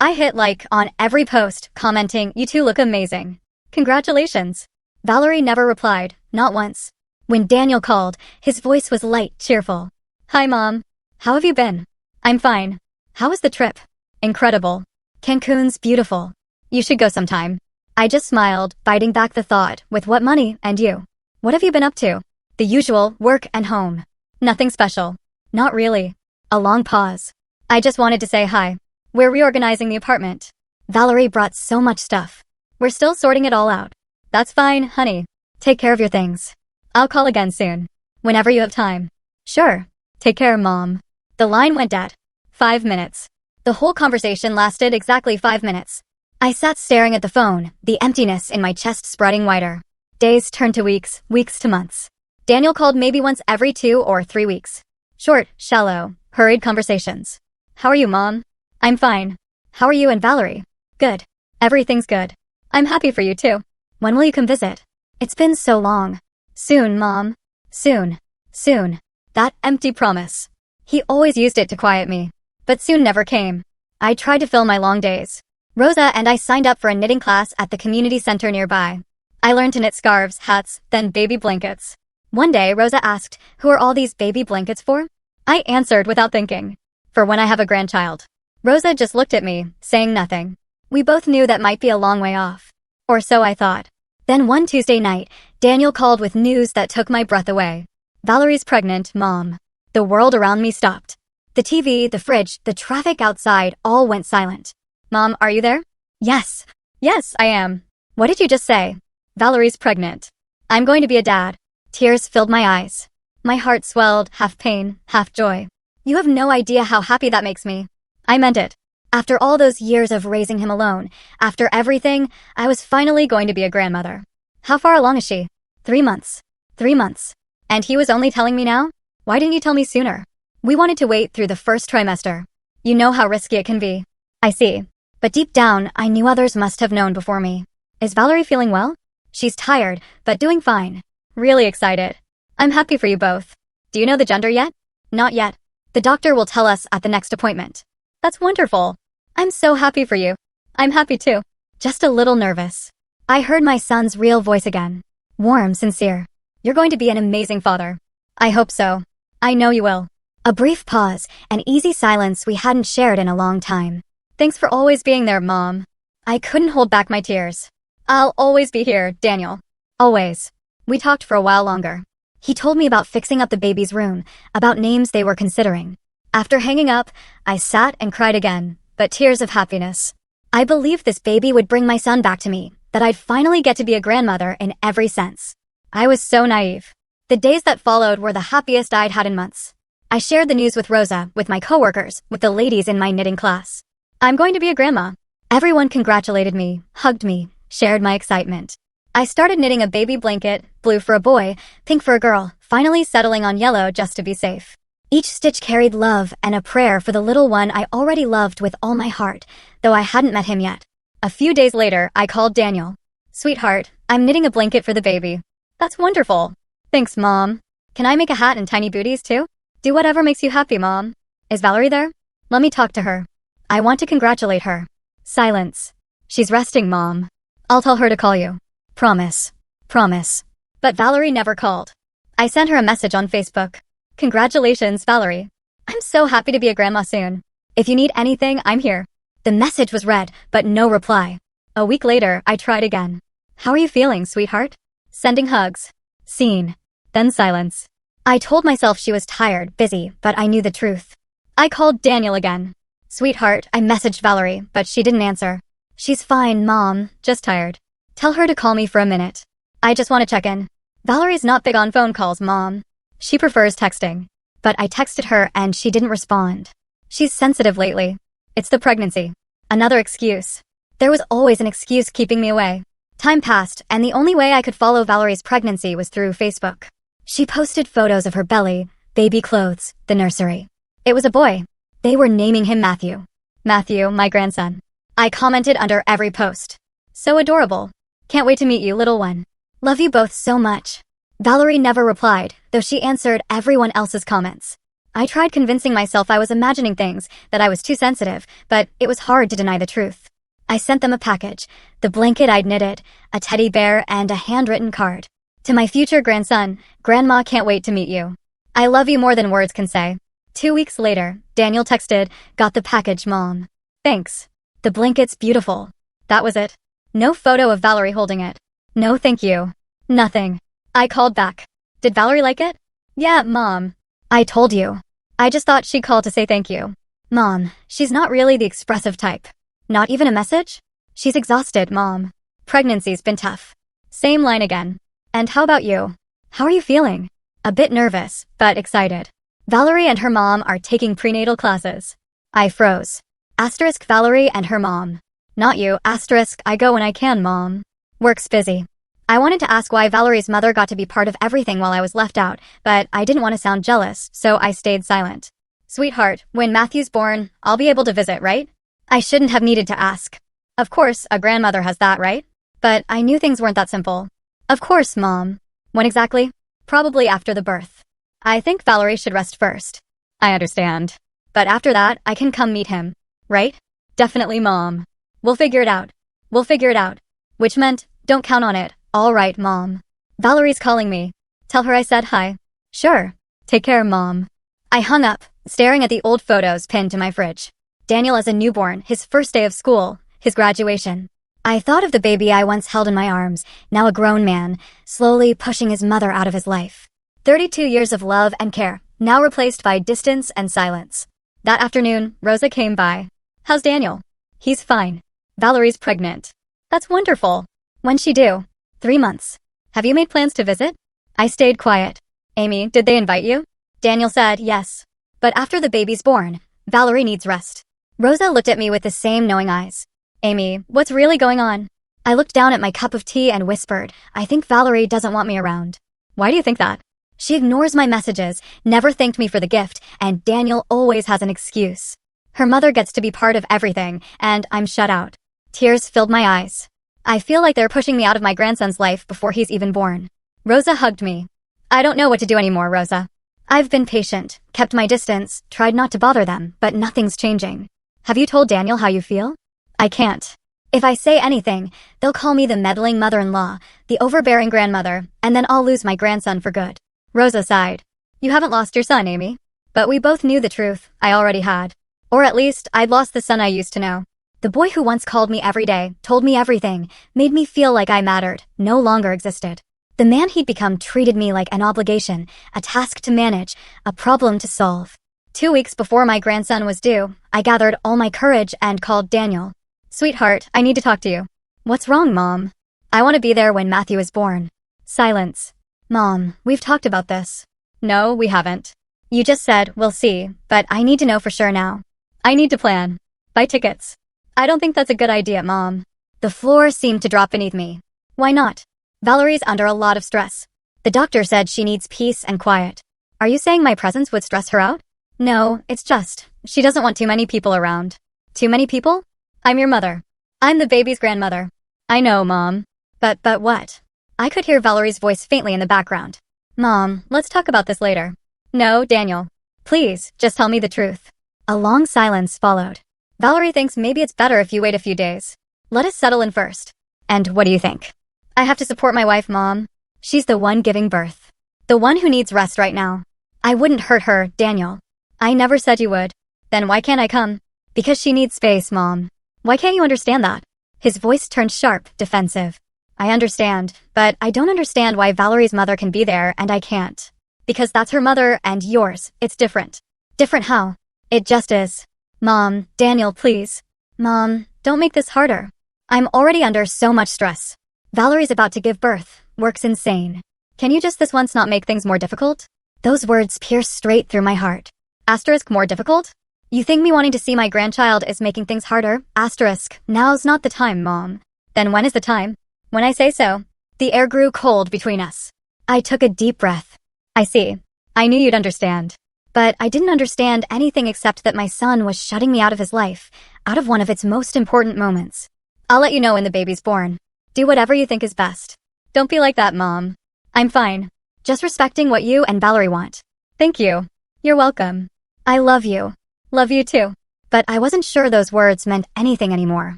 Speaker 1: I hit like on every post, commenting, "You two look amazing. Congratulations." Valerie never replied, not once. When Daniel called, his voice was light, cheerful. Hi, Mom. How have you been? I'm fine. How was the trip? Incredible. Cancun's beautiful. You should go sometime. I just smiled, biting back the thought, with what money, and you? What have you been up to? The usual, work and home. Nothing special. Not really. A long pause. I just wanted to say hi. We're reorganizing the apartment. Valerie brought so much stuff. We're still sorting it all out. That's fine, honey. Take care of your things. I'll call again soon. Whenever you have time. Sure. Take care, Mom. The line went dead. 5 minutes. The whole conversation lasted exactly 5 minutes. I sat staring at the phone, the emptiness in my chest spreading wider. Days turned to weeks, weeks to months. Daniel called maybe once every 2 or 3 weeks. Short, shallow, hurried conversations. How are you, Mom? I'm fine. How are you and Valerie? Good. Everything's good. I'm happy for you too. When will you come visit? It's been so long. Soon, Mom. Soon. Soon. That empty promise. He always used it to quiet me. But soon never came. I tried to fill my long days. Rosa and I signed up for a knitting class at the community center nearby. I learned to knit scarves, hats, then baby blankets. One day, Rosa asked, "Who are all these baby blankets for?" I answered without thinking. "For when I have a grandchild." Rosa just looked at me, saying nothing. We both knew that might be a long way off. Or so I thought. Then one Tuesday night, Daniel called with news that took my breath away. "Valerie's pregnant, Mom." The world around me stopped. The TV, the fridge, the traffic outside all went silent. "Mom, are you there?" "Yes. Yes, I am." "What did you just say?" "Valerie's pregnant. I'm going to be a dad." Tears filled my eyes. My heart swelled, half pain, half joy. You have no idea how happy that makes me. I meant it. After all those years of raising him alone, after everything, I was finally going to be a grandmother. How far along is she? 3 months. 3 months. And he was only telling me now? Why didn't you tell me sooner? We wanted to wait through the first trimester. You know how risky it can be. I see. But deep down, I knew others must have known before me. Is Valerie feeling well? She's tired, but doing fine. Really excited. I'm happy for you both. Do you know the gender yet? Not yet. The doctor will tell us at the next appointment. That's wonderful. I'm so happy for you. I'm happy too. Just a little nervous. I heard my son's real voice again. Warm, sincere. You're going to be an amazing father. I hope so. I know you will. A brief pause, an easy silence we hadn't shared in a long time. Thanks for always being there, Mom. I couldn't hold back my tears. I'll always be here, Daniel. Always. We talked for a while longer. He told me about fixing up the baby's room, about names they were considering. After hanging up, I sat and cried again, but tears of happiness. I believed this baby would bring my son back to me, that I'd finally get to be a grandmother in every sense. I was so naive. The days that followed were the happiest I'd had in months. I shared the news with Rosa, with my coworkers, with the ladies in my knitting class. I'm going to be a grandma. Everyone congratulated me, hugged me, shared my excitement. I started knitting a baby blanket, blue for a boy, pink for a girl, finally settling on yellow just to be safe. Each stitch carried love and a prayer for the little one I already loved with all my heart, though I hadn't met him yet. A few days later, I called Daniel. "Sweetheart, I'm knitting a blanket for the baby." "That's wonderful." "Thanks, Mom. Can I make a hat and tiny booties too?" "Do whatever makes you happy, Mom." "Is Valerie there?" "Let me talk to her. I want to congratulate her." Silence. "She's resting, Mom. I'll tell her to call you." "Promise." "Promise." But Valerie never called. I sent her a message on Facebook. "Congratulations, Valerie. I'm so happy to be a grandma soon. If you need anything, I'm here." The message was read, but no reply. A week later, I tried again. "How are you feeling, sweetheart?" Sending hugs. Scene. Then silence. I told myself she was tired, busy, but I knew the truth. I called Daniel again. "Sweetheart," I messaged Valerie, but she didn't answer. "She's fine, Mom, just tired. Tell her to call me for a minute. I just want to check in." Valerie's not big on phone calls, Mom. She prefers texting. But I texted her and she didn't respond. She's sensitive lately. It's the pregnancy. Another excuse. There was always an excuse keeping me away. Time passed, and the only way I could follow Valerie's pregnancy was through Facebook. She posted photos of her belly, baby clothes, the nursery. It was a boy. They were naming him Matthew. "Matthew, my grandson." I commented under every post. "So adorable. Can't wait to meet you, little one. Love you both so much." Valerie never replied, though she answered everyone else's comments. I tried convincing myself I was imagining things, that I was too sensitive, but it was hard to deny the truth. I sent them a package, the blanket I'd knitted, a teddy bear, and a handwritten card. "To my future grandson, Grandma can't wait to meet you. I love you more than words can say." 2 weeks later, Daniel texted, "Got the package, Mom. Thanks. The blanket's beautiful." That was it. No photo of Valerie holding it. No thank you. Nothing. I called back. "Did Valerie like it?" "Yeah, Mom. I told you. I just thought she'd call to say thank you." "Mom, she's not really the expressive type." "Not even a message?" "She's exhausted, Mom. Pregnancy's been tough." Same line again. "And how about you? How are you feeling?" "A bit nervous, but excited. Valerie and her mom are taking prenatal classes." I froze. Asterisk Valerie and her mom. "Not you, asterisk I go when I can, Mom. Work's busy." I wanted to ask why Valerie's mother got to be part of everything while I was left out, but I didn't want to sound jealous, so I stayed silent. "Sweetheart, when Matthew's born, I'll be able to visit, right?" I shouldn't have needed to ask. Of course, a grandmother has that, right? But I knew things weren't that simple. "Of course, Mom." "When exactly?" "Probably after the birth. I think Valerie should rest first." "I understand. But after that, I can come meet him. Right?" "Definitely, Mom. We'll figure it out. We'll figure it out." Which meant, don't count on it. "All right, Mom. Valerie's calling me." Tell her I said hi. Sure. Take care, Mom. I hung up, staring at the old photos pinned to my fridge. Daniel as a newborn, his first day of school, his graduation. I thought of the baby I once held in my arms, now a grown man, slowly pushing his mother out of his life. 32 years of love and care, now replaced by distance and silence. That afternoon, Rosa came by. How's Daniel? He's fine. Valerie's pregnant. That's wonderful. When's she due? 3 months. Have you made plans to visit? I stayed quiet. Amy, did they invite you? Daniel said yes. But after the baby's born, Valerie needs rest. Rosa looked at me with the same knowing eyes. Amy, what's really going on? I looked down at my cup of tea and whispered, I think Valerie doesn't want me around. Why do you think that? She ignores my messages, never thanked me for the gift, and Daniel always has an excuse. Her mother gets to be part of everything, and I'm shut out. Tears filled my eyes. I feel like they're pushing me out of my grandson's life before he's even born. Rosa hugged me. I don't know what to do anymore, Rosa. I've been patient, kept my distance, tried not to bother them, but nothing's changing. Have you told Daniel how you feel? I can't. If I say anything, they'll call me the meddling mother-in-law, the overbearing grandmother, and then I'll lose my grandson for good. Rosa sighed. You haven't lost your son, Amy. But we both knew the truth, I already had. Or at least, I'd lost the son I used to know. The boy who once called me every day, told me everything, made me feel like I mattered, no longer existed. The man he'd become treated me like an obligation, a task to manage, a problem to solve. 2 weeks before my grandson was due, I gathered all my courage and called Daniel. Sweetheart, I need to talk to you. What's wrong, Mom? I want to be there when Matthew is born. Silence. Mom, we've talked about this. No, we haven't. You just said, we'll see, but I need to know for sure now. I need to plan. Buy tickets. I don't think that's a good idea, Mom. The floor seemed to drop beneath me. Why not? Valerie's under a lot of stress. The doctor said she needs peace and quiet. Are you saying my presence would stress her out? No, it's just, she doesn't want too many people around. Too many people? I'm your mother. I'm the baby's grandmother. I know, Mom. But what? I could hear Valerie's voice faintly in the background. Mom, let's talk about this later. No, Daniel. Please, just tell me the truth. A long silence followed. Valerie thinks maybe it's better if you wait a few days. Let us settle in first. And what do you think? I have to support my wife, Mom. She's the one giving birth. The one who needs rest right now. I wouldn't hurt her, Daniel. I never said you would. Then why can't I come? Because she needs space, Mom. Why can't you understand that? His voice turned sharp, defensive. I understand, but I don't understand why Valerie's mother can be there and I can't. Because that's her mother and yours. It's different. Different how? It just is. Mom, Daniel, please. Mom, don't make this harder. I'm already under so much stress. Valerie's about to give birth. Work's insane. Can you just this once not make things more difficult? Those words pierced straight through my heart. Asterisk more difficult? You think me wanting to see my grandchild is making things harder? Asterisk, now's not the time, Mom. Then when is the time? When I say so. The air grew cold between us. I took a deep breath. I see. I knew you'd understand. But I didn't understand anything except that my son was shutting me out of his life, out of one of its most important moments. I'll let you know when the baby's born. Do whatever you think is best. Don't be like that, Mom. I'm fine. Just respecting what you and Valerie want. Thank you. You're welcome. I love you. Love you too. But I wasn't sure those words meant anything anymore.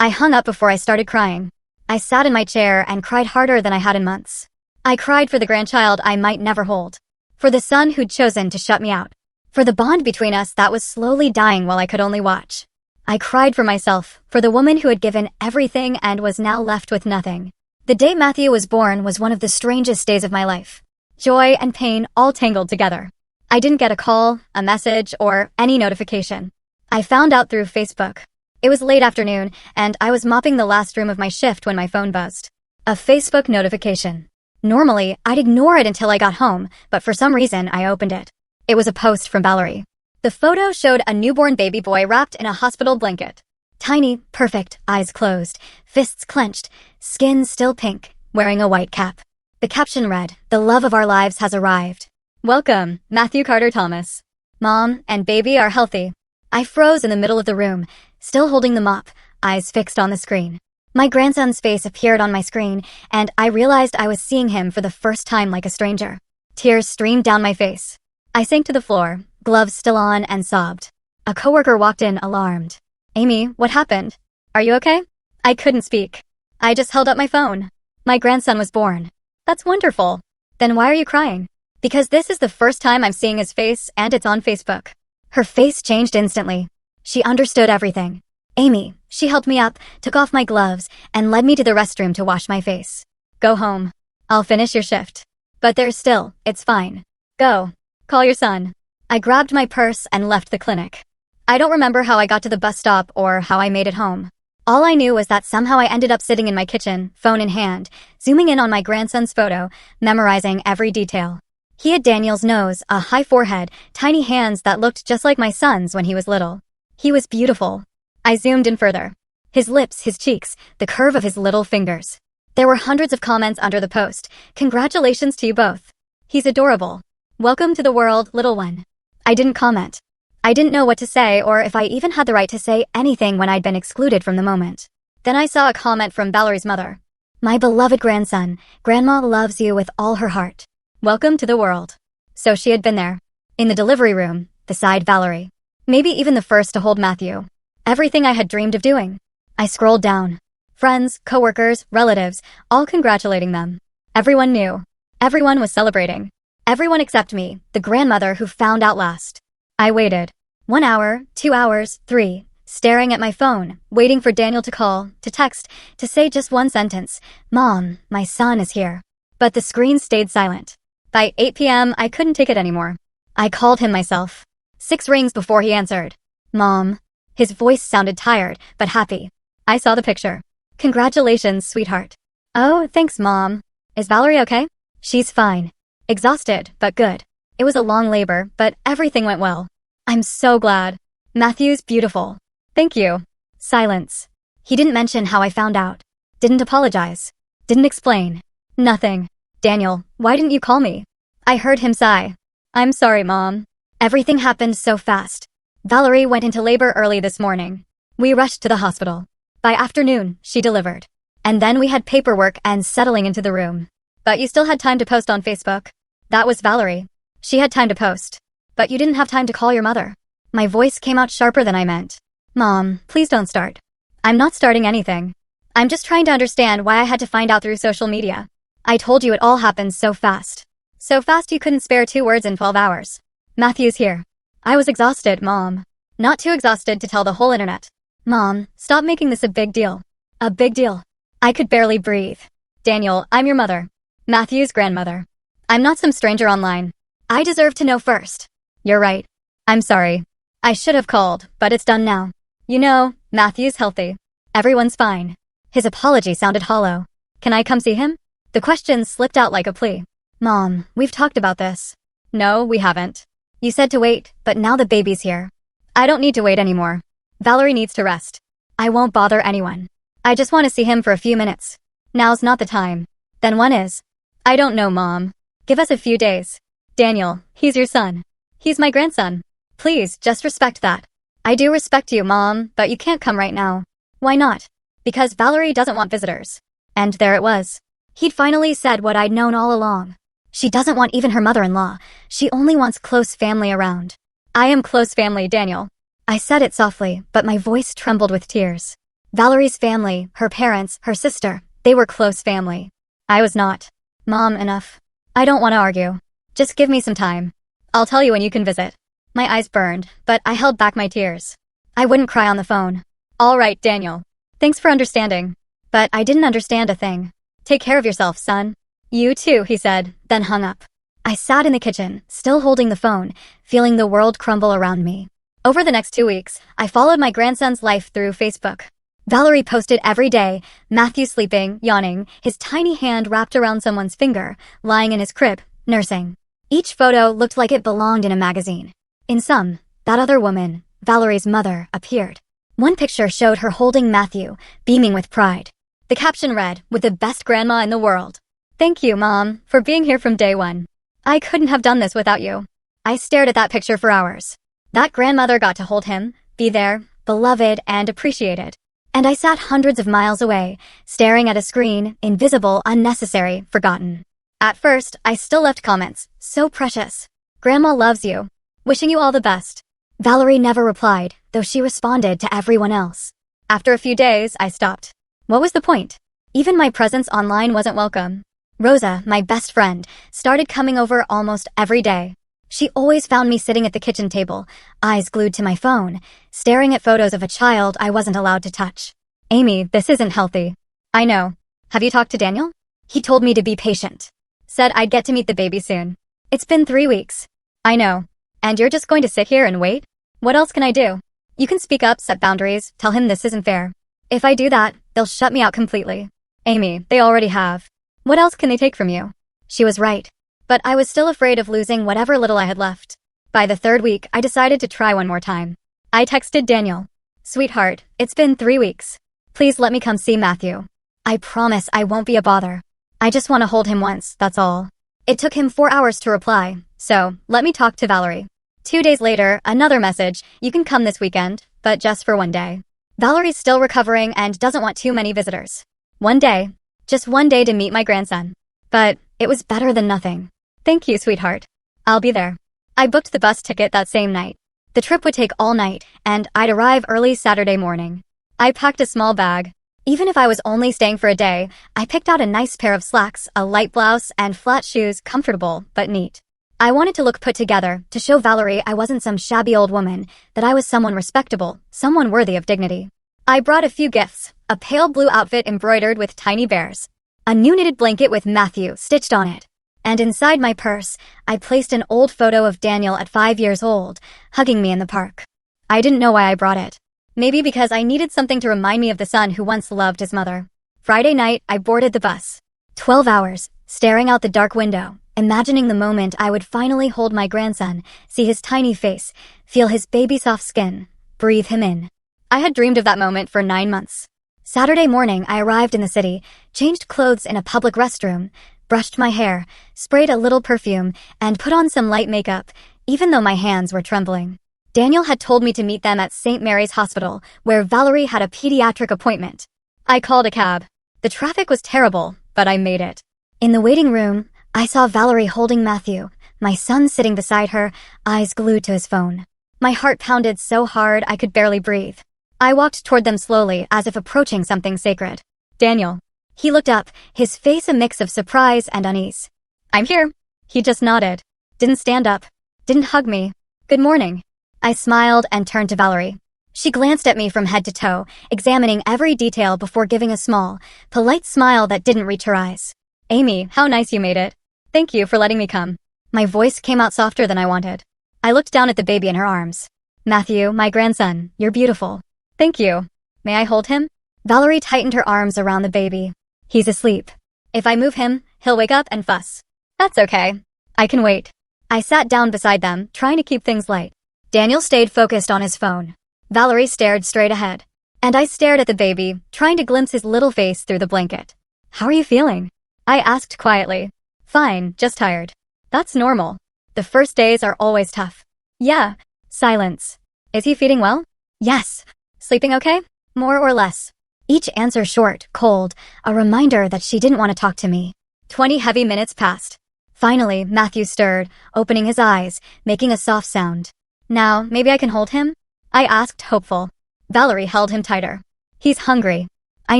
Speaker 1: I hung up before I started crying. I sat in my chair and cried harder than I had in months. I cried for the grandchild I might never hold. For the son who'd chosen to shut me out. For the bond between us that was slowly dying while I could only watch. I cried for myself, for the woman who had given everything and was now left with nothing. The day Matthew was born was one of the strangest days of my life. Joy and pain all tangled together. I didn't get a call, a message, or any notification. I found out through Facebook. It was late afternoon, and I was mopping the last room of my shift when my phone buzzed. A Facebook notification. Normally, I'd ignore it until I got home, but for some reason, I opened it. It was a post from Valerie. The photo showed a newborn baby boy wrapped in a hospital blanket. Tiny, perfect, eyes closed, fists clenched, skin still pink, wearing a white cap. The caption read, "The love of our lives has arrived. Welcome, Matthew Carter Thomas. Mom and baby are healthy." I froze in the middle of the room, still holding the mop, eyes fixed on the screen. My grandson's face appeared on my screen, and I realized I was seeing him for the first time like a stranger. Tears streamed down my face. I sank to the floor, gloves still on, and sobbed. A coworker walked in, alarmed. "Amy, what happened? Are you okay?" I couldn't speak. I just held up my phone. My grandson was born. That's wonderful. Then why are you crying? Because this is the first time I'm seeing his face and it's on Facebook. Her face changed instantly. She understood everything. Amy, she helped me up, took off my gloves, and led me to the restroom to wash my face. Go home. I'll finish your shift. But there's still, it's fine. Go. Call your son. I grabbed my purse and left the clinic. I don't remember how I got to the bus stop or how I made it home. All I knew was that somehow I ended up sitting in my kitchen, phone in hand, zooming in on my grandson's photo, memorizing every detail. He had Daniel's nose, a high forehead, tiny hands that looked just like my son's when he was little. He was beautiful. I zoomed in further. His lips, his cheeks, the curve of his little fingers. There were hundreds of comments under the post. Congratulations to you both. He's adorable. Welcome to the world, little one. I didn't comment. I didn't know what to say or if I even had the right to say anything when I'd been excluded from the moment. Then I saw a comment from Valerie's mother. My beloved grandson, Grandma loves you with all her heart. Welcome to the world. So she had been there. In the delivery room, beside Valerie. Maybe even the first to hold Matthew. Everything I had dreamed of doing. I scrolled down. Friends, coworkers, relatives, all congratulating them. Everyone knew. Everyone was celebrating. Everyone except me, the grandmother who found out last. I waited. 1 hour, 2 hours, 3, staring at my phone, waiting for Daniel to call, to text, to say just one sentence. Mom, my son is here. But the screen stayed silent. By 8 p.m., I couldn't take it anymore. I called him myself. 6 rings before he answered. Mom. His voice sounded tired, but happy. I saw the picture. Congratulations, sweetheart. Oh, thanks, Mom. Is Valerie okay? She's fine. Exhausted, but good. It was a long labor, but everything went well. I'm so glad. Matthew's beautiful. Thank you. Silence. He didn't mention how I found out. Didn't apologize. Didn't explain. Nothing. Daniel, why didn't you call me? I heard him sigh. I'm sorry, Mom. Everything happened so fast. Valerie went into labor early this morning. We rushed to the hospital. By afternoon, she delivered. And then we had paperwork and settling into the room. But you still had time to post on Facebook. That was Valerie. She had time to post. But you didn't have time to call your mother. My voice came out sharper than I meant. Mom, please don't start. I'm not starting anything. I'm just trying to understand why I had to find out through social media. I told you it all happened so fast. So fast you couldn't spare 2 words in 12 hours. Matthew's here. I was exhausted, Mom. Not too exhausted to tell the whole internet. Mom, stop making this a big deal. A big deal. I could barely breathe. Daniel, I'm your mother. Matthew's grandmother. I'm not some stranger online. I deserve to know first. You're right. I'm sorry. I should have called, but it's done now. You know, Matthew's healthy. Everyone's fine. His apology sounded hollow. Can I come see him? The question slipped out like a plea. Mom, we've talked about this. No, we haven't. You said to wait, but now the baby's here. I don't need to wait anymore. Valerie needs to rest. I won't bother anyone. I just want to see him for a few minutes. Now's not the time. Then when is? I don't know, Mom. Give us a few days. Daniel, he's your son. He's my grandson. Please, just respect that. I do respect you, Mom, but you can't come right now. Why not? Because Valerie doesn't want visitors. And there it was. He'd finally said what I'd known all along. She doesn't want even her mother-in-law. She only wants close family around. I am close family, Daniel. I said it softly, but my voice trembled with tears. Valerie's family, her parents, her sister, they were close family. I was not. Mom, enough. I don't want to argue. Just give me some time. I'll tell you when you can visit. My eyes burned, but I held back my tears. I wouldn't cry on the phone. All right, Daniel. Thanks for understanding. But I didn't understand a thing. Take care of yourself, son. You too, he said, then hung up. I sat in the kitchen, still holding the phone, feeling the world crumble around me. Over the next 2 weeks, I followed my grandson's life through Facebook. Valerie posted every day, Matthew sleeping, yawning, his tiny hand wrapped around someone's finger, lying in his crib, nursing. Each photo looked like it belonged in a magazine. In some, that other woman, Valerie's mother, appeared. One picture showed her holding Matthew, beaming with pride. The caption read, with the best grandma in the world. Thank you, Mom, for being here from day one. I couldn't have done this without you. I stared at that picture for hours. That grandmother got to hold him, be there, beloved and appreciated. And I sat hundreds of miles away, staring at a screen, invisible, unnecessary, forgotten. At first, I still left comments, so precious. Grandma loves you. Wishing you all the best. Valerie never replied, though she responded to everyone else. After a few days, I stopped. What was the point? Even my presence online wasn't welcome. Rosa, my best friend, started coming over almost every day. She always found me sitting at the kitchen table, eyes glued to my phone, staring at photos of a child I wasn't allowed to touch. Amy, this isn't healthy. I know. Have you talked to Daniel? He told me to be patient. Said I'd get to meet the baby soon. It's been 3 weeks. I know. And you're just going to sit here and wait? What else can I do? You can speak up, set boundaries, tell him this isn't fair. If I do that, they'll shut me out completely. Amy, they already have. What else can they take from you? She was right. But I was still afraid of losing whatever little I had left. By the 3rd week, I decided to try one more time. I texted Daniel. Sweetheart, it's been 3 weeks. Please let me come see Matthew. I promise I won't be a bother. I just want to hold him once, that's all. It took him 4 hours to reply, so let me talk to Valerie. 2 days later, another message, you can come this weekend, but just for 1 day. Valerie's still recovering and doesn't want too many visitors. 1 day. Just 1 day to meet my grandson. But it was better than nothing. Thank you, sweetheart. I'll be there. I booked the bus ticket that same night. The trip would take all night, and I'd arrive early Saturday morning. I packed a small bag. Even if I was only staying for a day, I picked out a nice pair of slacks, a light blouse, and flat shoes, comfortable but neat. I wanted to look put together, to show Valerie I wasn't some shabby old woman, that I was someone respectable, someone worthy of dignity. I brought a few gifts, a pale blue outfit embroidered with tiny bears, a new knitted blanket with Matthew stitched on it, and inside my purse, I placed an old photo of Daniel at 5 years old, hugging me in the park. I didn't know why I brought it. Maybe because I needed something to remind me of the son who once loved his mother. Friday night, I boarded the bus. 12 hours, staring out the dark window, imagining the moment I would finally hold my grandson, see his tiny face, feel his baby soft skin, breathe him in. I had dreamed of that moment for 9 months. Saturday morning, I arrived in the city, changed clothes in a public restroom, brushed my hair, sprayed a little perfume, and put on some light makeup, even though my hands were trembling. Daniel had told me to meet them at St. Mary's Hospital, where Valerie had a pediatric appointment. I called a cab. The traffic was terrible, but I made it. In the waiting room, I saw Valerie holding Matthew, my son sitting beside her, eyes glued to his phone. My heart pounded so hard I could barely breathe. I walked toward them slowly, as if approaching something sacred. Daniel. He looked up, his face a mix of surprise and unease. I'm here. He just nodded. Didn't stand up. Didn't hug me. Good morning. I smiled and turned to Valerie. She glanced at me from head to toe, examining every detail before giving a small, polite smile that didn't reach her eyes. Amy, how nice you made it. Thank you for letting me come. My voice came out softer than I wanted. I looked down at the baby in her arms. Matthew, my grandson, you're beautiful. Thank you. May I hold him? Valerie tightened her arms around the baby. He's asleep. If I move him, he'll wake up and fuss. That's okay. I can wait. I sat down beside them, trying to keep things light. Daniel stayed focused on his phone. Valerie stared straight ahead. And I stared at the baby, trying to glimpse his little face through the blanket. How are you feeling? I asked quietly. Fine, just tired. That's normal. The first days are always tough. Yeah. Silence. Is he feeding well? Yes. Sleeping okay? More or less. Each answer short, cold, a reminder that she didn't want to talk to me. 20 heavy minutes passed. Finally, Matthew stirred, opening his eyes, making a soft sound. Now, maybe I can hold him? I asked, hopeful. Valerie held him tighter. He's hungry. I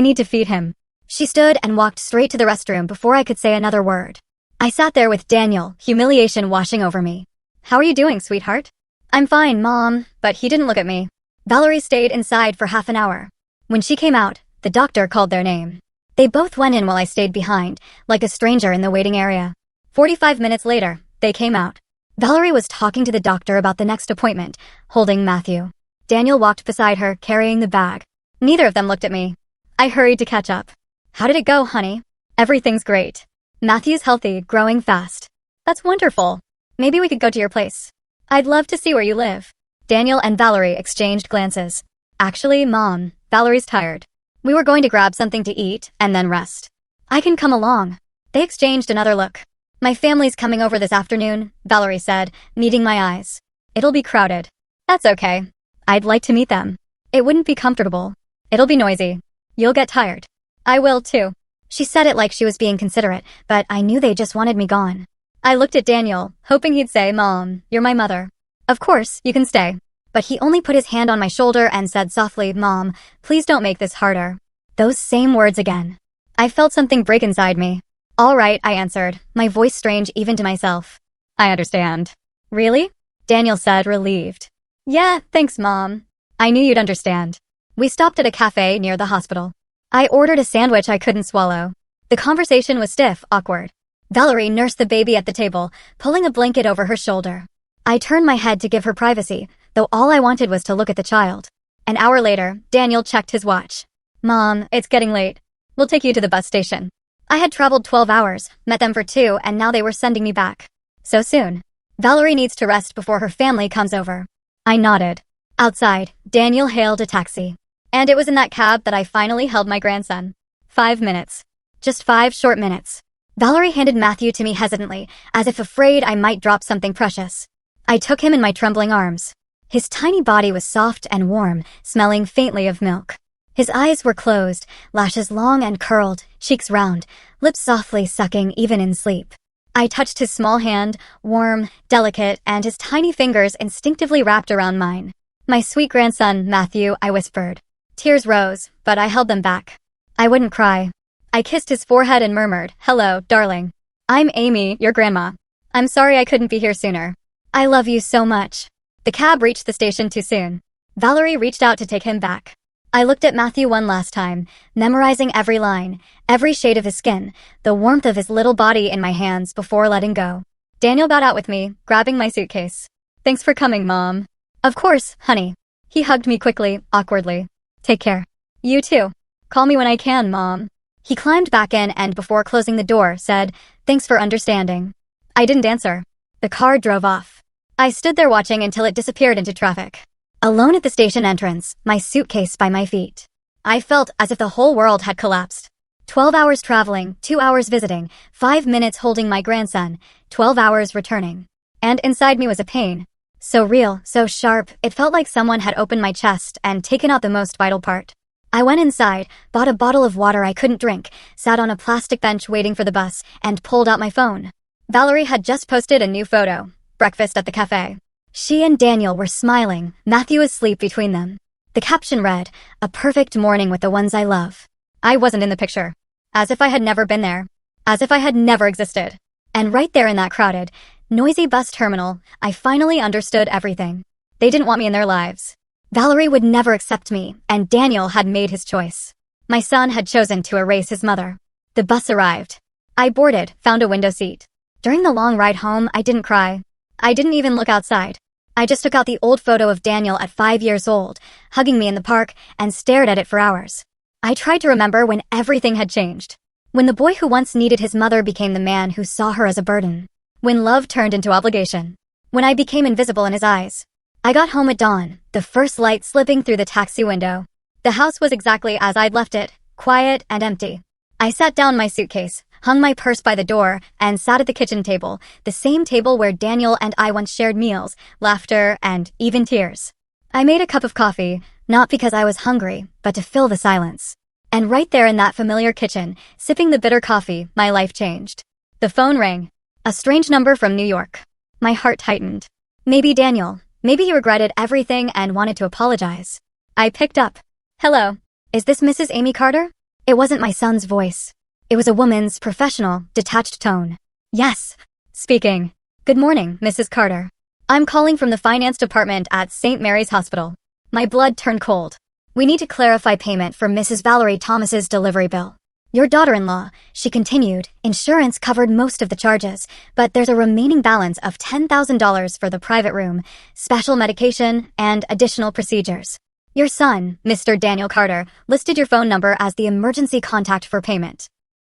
Speaker 1: need to feed him. She stood and walked straight to the restroom before I could say another word. I sat there with Daniel, humiliation washing over me. How are you doing, sweetheart? I'm fine, Mom, but he didn't look at me. Valerie stayed inside for half an hour. When she came out, the doctor called their name. They both went in while I stayed behind, like a stranger in the waiting area. 45 minutes later, they came out. Valerie was talking to the doctor about the next appointment, holding Matthew. Daniel walked beside her, carrying the bag. Neither of them looked at me. I hurried to catch up. How did it go, honey? Everything's great. Matthew's healthy, growing fast. That's wonderful. Maybe we could go to your place. I'd love to see where you live. Daniel and Valerie exchanged glances. Actually, Mom, Valerie's tired. We were going to grab something to eat and then rest. I can come along. They exchanged another look. My family's coming over this afternoon, Valerie said, meeting my eyes. It'll be crowded. That's okay. I'd like to meet them. It wouldn't be comfortable. It'll be noisy. You'll get tired. I will too. She said it like she was being considerate, but I knew they just wanted me gone. I looked at Daniel, hoping he'd say, Mom, you're my mother. Of course, you can stay. But he only put his hand on my shoulder and said softly, Mom, please don't make this harder. Those same words again. I felt something break inside me. All right, I answered, my voice strange even to myself. I understand. Really? Daniel said, relieved. Yeah, thanks, Mom. I knew you'd understand. We stopped at a cafe near the hospital. I ordered a sandwich I couldn't swallow. The conversation was stiff, awkward. Valerie nursed the baby at the table, pulling a blanket over her shoulder. I turned my head to give her privacy, though all I wanted was to look at the child. An hour later, Daniel checked his watch. Mom, it's getting late. We'll take you to the bus station. I had traveled 12 hours, met them for 2, and now they were sending me back. So soon. Valerie needs to rest before her family comes over. I nodded. Outside, Daniel hailed a taxi. And it was in that cab that I finally held my grandson. 5 minutes. Just 5 short minutes. Valerie handed Matthew to me hesitantly, as if afraid I might drop something precious. I took him in my trembling arms. His tiny body was soft and warm, smelling faintly of milk. His eyes were closed, lashes long and curled, cheeks round, lips softly sucking even in sleep. I touched his small hand, warm, delicate, and his tiny fingers instinctively wrapped around mine. My sweet grandson, Matthew, I whispered. Tears rose, but I held them back. I wouldn't cry. I kissed his forehead and murmured, "Hello, darling. I'm Amy, your grandma. I'm sorry I couldn't be here sooner. I love you so much." The cab reached the station too soon. Valerie reached out to take him back. I looked at Matthew one last time, memorizing every line, every shade of his skin, the warmth of his little body in my hands before letting go. Daniel got out with me, grabbing my suitcase. "Thanks for coming, Mom." "Of course, honey." He hugged me quickly, awkwardly. "Take care." "You too. Call me when I can, Mom." He climbed back in and before closing the door, said, "Thanks for understanding." I didn't answer. The car drove off. I stood there watching until it disappeared into traffic. Alone at the station entrance, my suitcase by my feet. I felt as if the whole world had collapsed. 12 hours traveling, 2 hours visiting, 5 minutes holding my grandson, 12 hours returning. And inside me was a pain. So real, so sharp, it felt like someone had opened my chest and taken out the most vital part. I went inside, bought a bottle of water I couldn't drink, sat on a plastic bench waiting for the bus, and pulled out my phone. Valerie had just posted a new photo. Breakfast at the cafe. She and Daniel were smiling, Matthew asleep between them. The caption read, "A perfect morning with the ones I love." I wasn't in the picture. As if I had never been there. As if I had never existed. And right there in that crowded, noisy bus terminal, I finally understood everything. They didn't want me in their lives. Valerie would never accept me, and Daniel had made his choice. My son had chosen to erase his mother. The bus arrived. I boarded, found a window seat. During the long ride home, I didn't cry. I didn't even look outside. I just took out the old photo of Daniel at 5 years old, hugging me in the park, and stared at it for hours. I tried to remember when everything had changed. When the boy who once needed his mother became the man who saw her as a burden. When love turned into obligation. When I became invisible in his eyes. I got home at dawn, the first light slipping through the taxi window. The house was exactly as I'd left it, quiet and empty. I sat down my suitcase, hung my purse by the door, and sat at the kitchen table, the same table where Daniel and I once shared meals, laughter, and even tears. I made a cup of coffee, not because I was hungry, but to fill the silence. And right there in that familiar kitchen, sipping the bitter coffee, my life changed. The phone rang. A strange number from New York. My heart tightened. Maybe Daniel. Maybe he regretted everything and wanted to apologize. I picked up. "Hello. Is this Mrs. Amy Carter?" It wasn't my son's voice. It was a woman's professional, detached tone. "Yes. Speaking. Good morning, Mrs. Carter. I'm calling from the finance department at St. Mary's Hospital." My blood turned cold. "We need to clarify payment for Mrs. Valerie Thomas's delivery bill. Your daughter-in-law," she continued, "insurance covered most of the charges, but there's a remaining balance of $10,000 for the private room, special medication, and additional procedures. Your son, Mr. Daniel Carter, listed your phone number as the emergency contact for payment."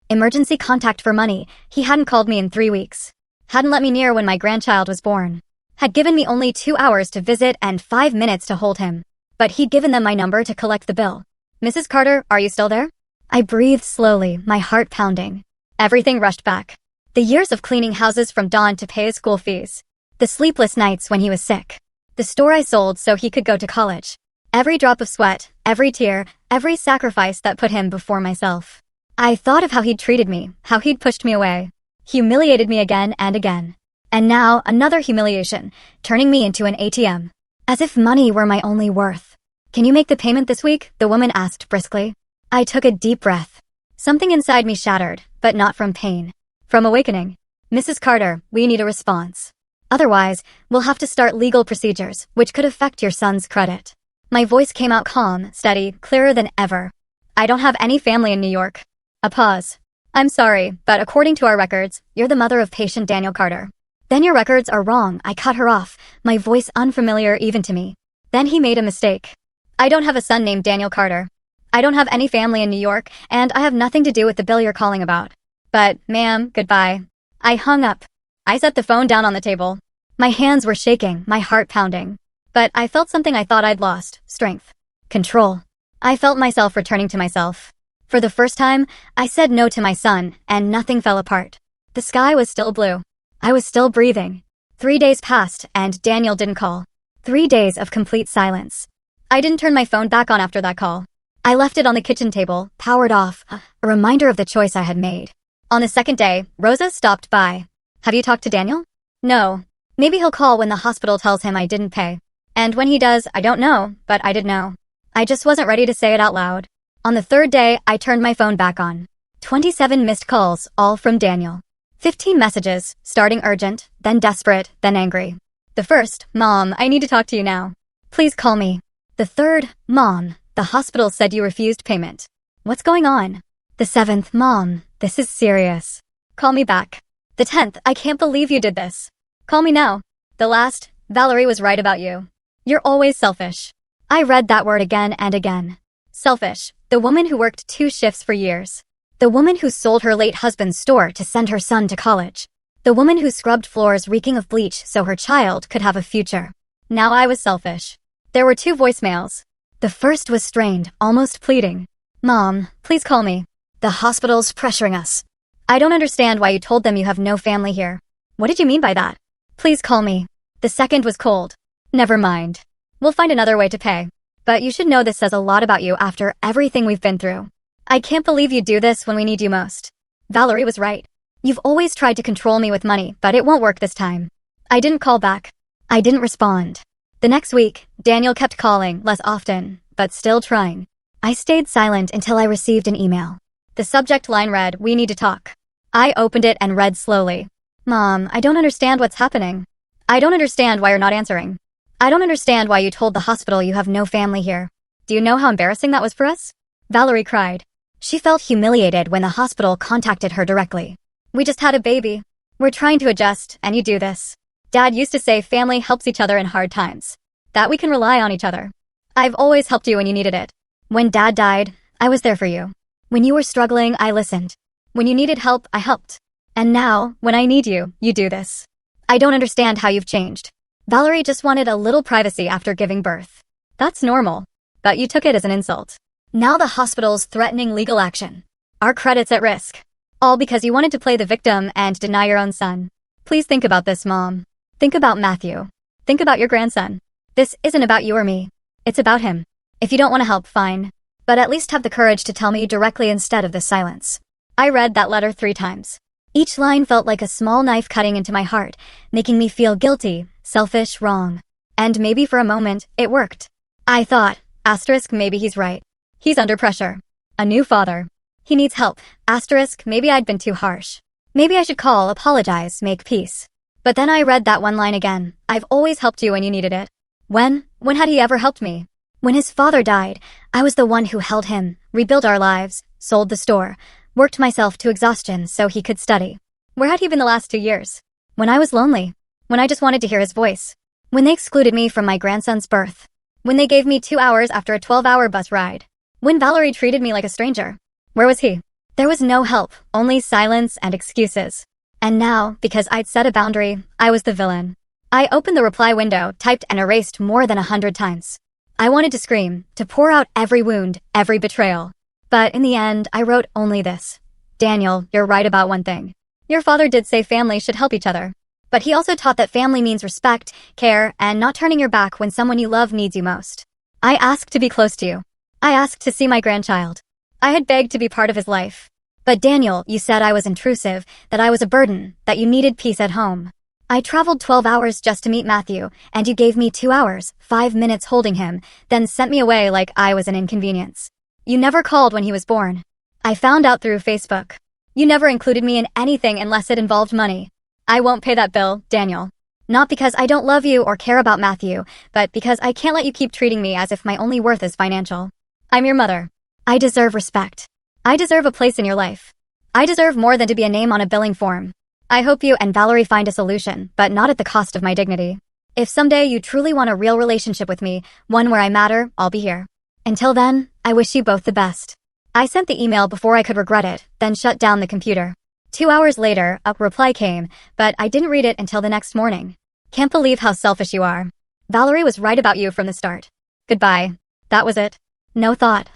Speaker 1: Emergency contact for money. He hadn't called me in 3 weeks. Hadn't let me near when my grandchild was born. Had given me only 2 hours to visit and 5 minutes to hold him. But he'd given them my number to collect the bill. "Mrs. Carter, are you still there?" I breathed slowly, my heart pounding. Everything rushed back. The years of cleaning houses from dawn to pay his school fees. The sleepless nights when he was sick. The store I sold so he could go to college. Every drop of sweat, every tear, every sacrifice that put him before myself. I thought of how he'd treated me, how he'd pushed me away. Humiliated me again and again. And now, another humiliation, turning me into an ATM. As if money were my only worth. "Can you make the payment this week?" the woman asked briskly. I took a deep breath. Something inside me shattered, but not from pain. From Awakening. Mrs. Carter, we need a response. Otherwise, we'll have to start legal procedures, which could affect your son's credit. My voice came out calm, steady, clearer than ever. I don't have any family in New York. A pause. I'm sorry, but according to our records, you're the mother of patient Daniel Carter. Then your records are wrong. I cut her off, my voice unfamiliar even to me. Then he made a mistake. I don't have a son named Daniel Carter. I don't have any family in New York, and I have nothing to do with the bill you're calling about. But, ma'am, goodbye. I hung up. I set the phone down on the table. My hands were shaking, my heart pounding. But I felt something I thought I'd lost: strength. Control. I felt myself returning to myself. For the first time, I said no to my son, and nothing fell apart. The sky was still blue. I was still breathing. 3 days passed, and Daniel didn't call. 3 days of complete silence. I didn't turn my phone back on after that call. I left it on the kitchen table, powered off, a reminder of the choice I had made. On the second day, Rosa stopped by. Have you talked to Daniel? No. Maybe he'll call when the hospital tells him I didn't pay. And when he does, I don't know, but I did know. I just wasn't ready to say it out loud. On the third day, I turned my phone back on. 27 missed calls, all from Daniel. 15 messages, starting urgent, then desperate, then angry. The first, Mom, I need to talk to you now. Please call me. The third, Mom, the hospital said you refused payment. What's going on? The seventh, Mom, this is serious. Call me back. The 10th, I can't believe you did this. Call me now. The last, Valerie was right about you. You're always selfish. I read that word again and again. Selfish, the woman who worked 2 shifts for years. The woman who sold her late husband's store to send her son to college. The woman who scrubbed floors reeking of bleach so her child could have a future. Now I was selfish. There were 2 voicemails. The first was strained, almost pleading. Mom, please call me. The hospital's pressuring us. I don't understand why you told them you have no family here. What did you mean by that? Please call me. The second was cold. Never mind. We'll find another way to pay. But you should know this says a lot about you after everything we've been through. I can't believe you do this when we need you most. Valerie was right. You've always tried to control me with money, but it won't work this time. I didn't call back. I didn't respond. The next week, Daniel kept calling, less often, but still trying. I stayed silent until I received an email. The subject line read, "We need to talk." I opened it and read slowly. Mom, I don't understand what's happening. I don't understand why you're not answering. I don't understand why you told the hospital you have no family here. Do you know how embarrassing that was for us? Valerie cried. She felt humiliated when the hospital contacted her directly. We just had a baby. We're trying to adjust, and you do this. Dad used to say family helps each other in hard times. That we can rely on each other. I've always helped you when you needed it. When Dad died, I was there for you. When you were struggling, I listened. When you needed help, I helped. And now, when I need you, you do this. I don't understand how you've changed. Valerie just wanted a little privacy after giving birth. That's normal. But you took it as an insult. Now the hospital's threatening legal action. Our credit's at risk. All because you wanted to play the victim and deny your own son. Please think about this, Mom. Think about Matthew. Think about your grandson. This isn't about you or me. It's about him. If you don't want to help, fine. But at least have the courage to tell me directly instead of the silence. I read that letter 3 times. Each line felt like a small knife cutting into my heart, making me feel guilty, selfish, wrong. And maybe for a moment, it worked. I thought, *, maybe he's right. He's under pressure. A new father. He needs help. *, maybe I'd been too harsh. Maybe I should call, apologize, make peace. But then I read that one line again. I've always helped you when you needed it. When had he ever helped me? When his father died, I was the one who held him, rebuilt our lives, sold the store, worked myself to exhaustion so he could study. Where had he been the last 2 years? When I was lonely. When I just wanted to hear his voice. When they excluded me from my grandson's birth. When they gave me 2 hours after a 12-hour bus ride. When Valerie treated me like a stranger. Where was he? There was no help, only silence and excuses. And now, because I'd set a boundary, I was the villain. I opened the reply window, typed and erased more than 100 times. I wanted to scream, to pour out every wound, every betrayal. But in the end, I wrote only this. Daniel, you're right about one thing. Your father did say family should help each other. But he also taught that family means respect, care, and not turning your back when someone you love needs you most. I asked to be close to you. I asked to see my grandchild. I had begged to be part of his life. But Daniel, you said I was intrusive, that I was a burden, that you needed peace at home. I traveled 12 hours just to meet Matthew, and you gave me 2 hours, 5 minutes holding him, then sent me away like I was an inconvenience. You never called when he was born. I found out through Facebook. You never included me in anything unless it involved money. I won't pay that bill, Daniel. Not because I don't love you or care about Matthew, but because I can't let you keep treating me as if my only worth is financial. I'm your mother. I deserve respect. I deserve a place in your life. I deserve more than to be a name on a billing form. I hope you and Valerie find a solution, but not at the cost of my dignity. If someday you truly want a real relationship with me, one where I matter, I'll be here. Until then, I wish you both the best. I sent the email before I could regret it, then shut down the computer. 2 hours later, a reply came, but I didn't read it until the next morning. Can't believe how selfish you are. Valerie was right about you from the start. Goodbye. That was it. No thought.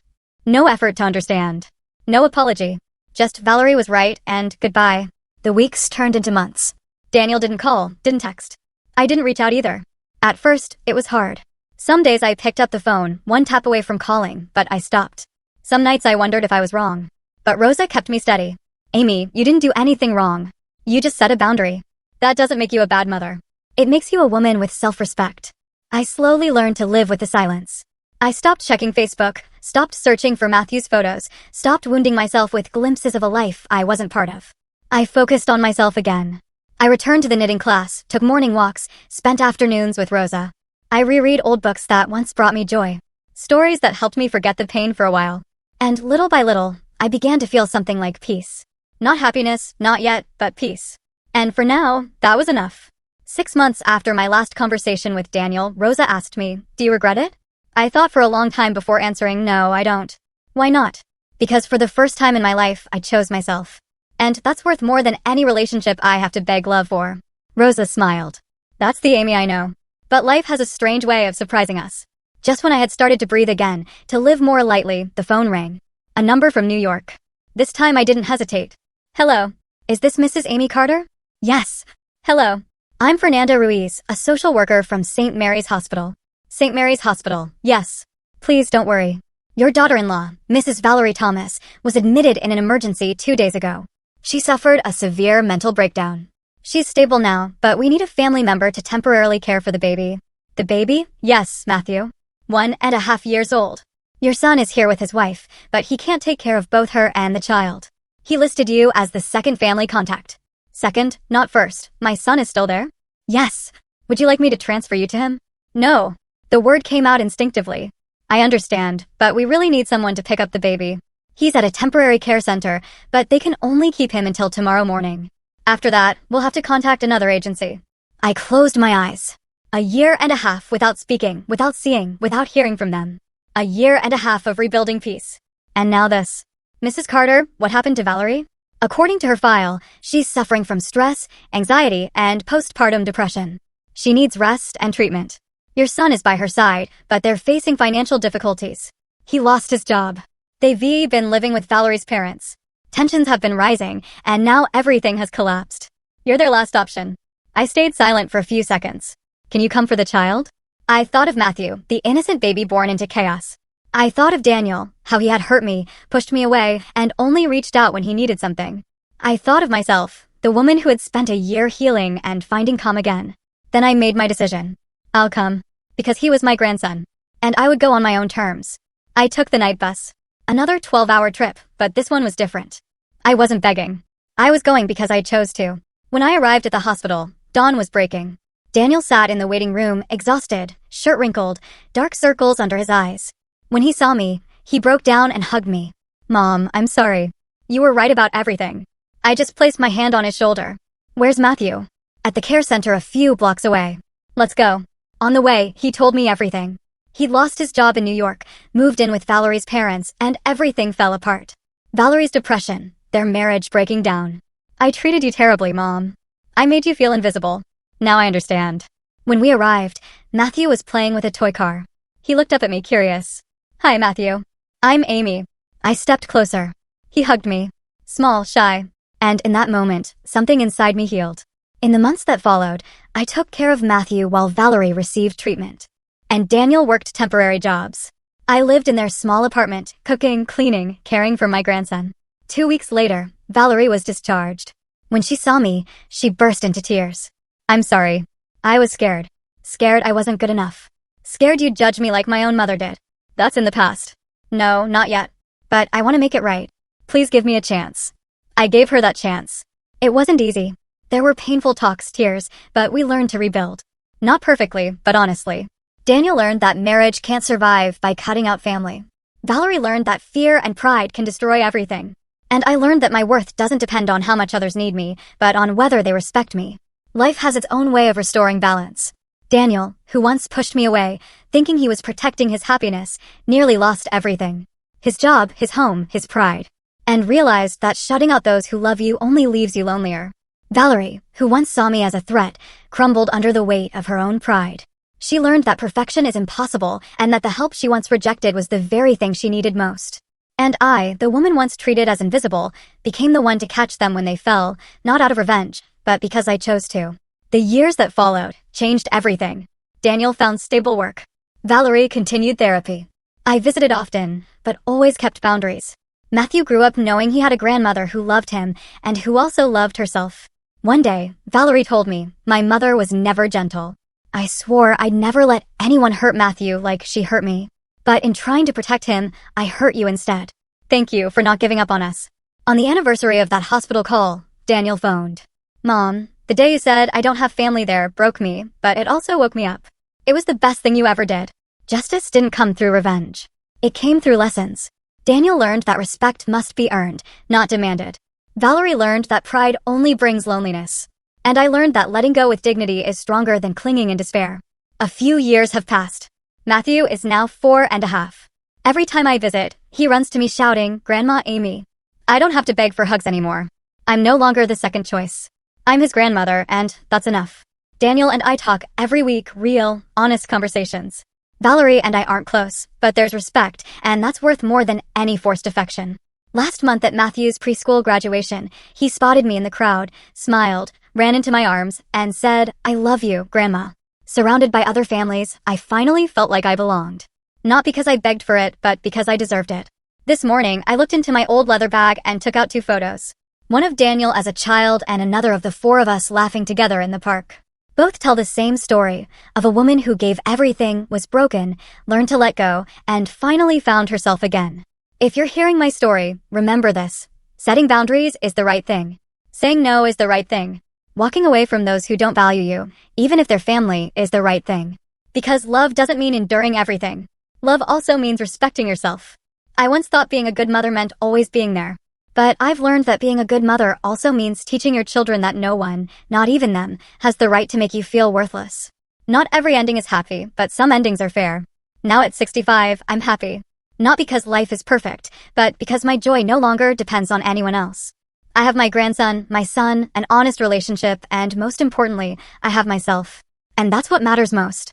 Speaker 1: No effort to understand. No apology. Just Valerie was right and goodbye. The weeks turned into months. Daniel didn't call, didn't text. I didn't reach out either. At first, it was hard. Some days I picked up the phone, one tap away from calling, but I stopped. Some nights I wondered if I was wrong. But Rosa kept me steady. Amy, you didn't do anything wrong. You just set a boundary. That doesn't make you a bad mother. It makes you a woman with self-respect. I slowly learned to live with the silence. I stopped checking Facebook, stopped searching for Matthew's photos, stopped wounding myself with glimpses of a life I wasn't part of. I focused on myself again. I returned to the knitting class, took morning walks, spent afternoons with Rosa. I reread old books that once brought me joy. Stories that helped me forget the pain for a while. And little by little, I began to feel something like peace. Not happiness, not yet, but peace. And for now, that was enough. 6 months after my last conversation with Daniel, Rosa asked me, "Do you regret it?" I thought for a long time before answering, "No, I don't." Why not? Because for the first time in my life, I chose myself. And that's worth more than any relationship I have to beg love for. Rosa smiled. That's the Amy I know. But life has a strange way of surprising us. Just when I had started to breathe again, to live more lightly, the phone rang. A number from New York. This time I didn't hesitate. Hello. Is this Mrs. Amy Carter? Yes. Hello. I'm Fernanda Ruiz, a social worker from St. Mary's Hospital. St. Mary's Hospital, yes. Please don't worry. Your daughter-in-law, Mrs. Valerie Thomas, was admitted in an emergency 2 days ago. She suffered a severe mental breakdown. She's stable now, but we need a family member to temporarily care for the baby. The baby? Yes, Matthew. 1.5 years old. Your son is here with his wife, but he can't take care of both her and the child. He listed you as the second family contact. Second, not first. My son is still there? Yes. Would you like me to transfer you to him? No. The word came out instinctively. I understand, but we really need someone to pick up the baby. He's at a temporary care center, but they can only keep him until tomorrow morning. After that, we'll have to contact another agency. I closed my eyes. 1.5 years without speaking, without seeing, without hearing from them. 1.5 years of rebuilding peace. And now this. Mrs. Carter, what happened to Valerie? According to her file, she's suffering from stress, anxiety, and postpartum depression. She needs rest and treatment. Your son is by her side, but they're facing financial difficulties. He lost his job. They've been living with Valerie's parents. Tensions have been rising, and now everything has collapsed. You're their last option. I stayed silent for a few seconds. Can you come for the child? I thought of Matthew, the innocent baby born into chaos. I thought of Daniel, how he had hurt me, pushed me away, and only reached out when he needed something. I thought of myself, the woman who had spent 1 year healing and finding calm again. Then I made my decision. I'll come. Because he was my grandson. And I would go on my own terms. I took the night bus. Another 12-hour trip, but this one was different. I wasn't begging. I was going because I chose to. When I arrived at the hospital, dawn was breaking. Daniel sat in the waiting room, exhausted, shirt wrinkled, dark circles under his eyes. When he saw me, he broke down and hugged me. Mom, I'm sorry. You were right about everything. I just placed my hand on his shoulder. Where's Matthew? At the care center a few blocks away. Let's go. On the way, he told me everything. He'd lost his job in New York, moved in with Valerie's parents, and everything fell apart. Valerie's depression, their marriage breaking down. I treated you terribly, Mom. I made you feel invisible. Now I understand. When we arrived, Matthew was playing with a toy car. He looked up at me, curious. Hi, Matthew. I'm Amy. I stepped closer. He hugged me. Small, shy. And in that moment, something inside me healed. In the months that followed, I took care of Matthew while Valerie received treatment. And Daniel worked temporary jobs. I lived in their small apartment, cooking, cleaning, caring for my grandson. 2 weeks later, Valerie was discharged. When she saw me, she burst into tears. I'm sorry. I was scared. Scared I wasn't good enough. Scared you'd judge me like my own mother did. That's in the past. No, not yet. But I want to make it right. Please give me a chance. I gave her that chance. It wasn't easy. There were painful talks, tears, but we learned to rebuild. Not perfectly, but honestly. Daniel learned that marriage can't survive by cutting out family. Valerie learned that fear and pride can destroy everything. And I learned that my worth doesn't depend on how much others need me, but on whether they respect me. Life has its own way of restoring balance. Daniel, who once pushed me away, thinking he was protecting his happiness, nearly lost everything. His job, his home, his pride. And realized that shutting out those who love you only leaves you lonelier. Valerie, who once saw me as a threat, crumbled under the weight of her own pride. She learned that perfection is impossible and that the help she once rejected was the very thing she needed most. And I, the woman once treated as invisible, became the one to catch them when they fell, not out of revenge, but because I chose to. The years that followed changed everything. Daniel found stable work. Valerie continued therapy. I visited often, but always kept boundaries. Matthew grew up knowing he had a grandmother who loved him and who also loved herself. One day, Valerie told me, my mother was never gentle. I swore I'd never let anyone hurt Matthew like she hurt me. But in trying to protect him, I hurt you instead. Thank you for not giving up on us. On the anniversary of that hospital call, Daniel phoned. Mom, the day you said I don't have family there broke me, but it also woke me up. It was the best thing you ever did. Justice didn't come through revenge. It came through lessons. Daniel learned that respect must be earned, not demanded. Valerie learned that pride only brings loneliness. And I learned that letting go with dignity is stronger than clinging in despair. A few years have passed. Matthew is now 4.5. Every time I visit, he runs to me shouting, Grandma Amy. I don't have to beg for hugs anymore. I'm no longer the second choice. I'm his grandmother, and that's enough. Daniel and I talk every week, real, honest conversations. Valerie and I aren't close, but there's respect, and that's worth more than any forced affection. Last month at Matthew's preschool graduation, he spotted me in the crowd, smiled, ran into my arms, and said, I love you, Grandma. Surrounded by other families, I finally felt like I belonged. Not because I begged for it, but because I deserved it. This morning, I looked into my old leather bag and took out 2 photos. One of Daniel as a child and another of the 4 of us laughing together in the park. Both tell the same story of a woman who gave everything, was broken, learned to let go, and finally found herself again. If you're hearing my story, remember this. Setting boundaries is the right thing. Saying no is the right thing. Walking away from those who don't value you, even if they're family, is the right thing. Because love doesn't mean enduring everything. Love also means respecting yourself. I once thought being a good mother meant always being there. But I've learned that being a good mother also means teaching your children that no one, not even them, has the right to make you feel worthless. Not every ending is happy, but some endings are fair. Now at 65, I'm happy. Not because life is perfect, but because my joy no longer depends on anyone else. I have my grandson, my son, an honest relationship, and most importantly, I have myself. And that's what matters most.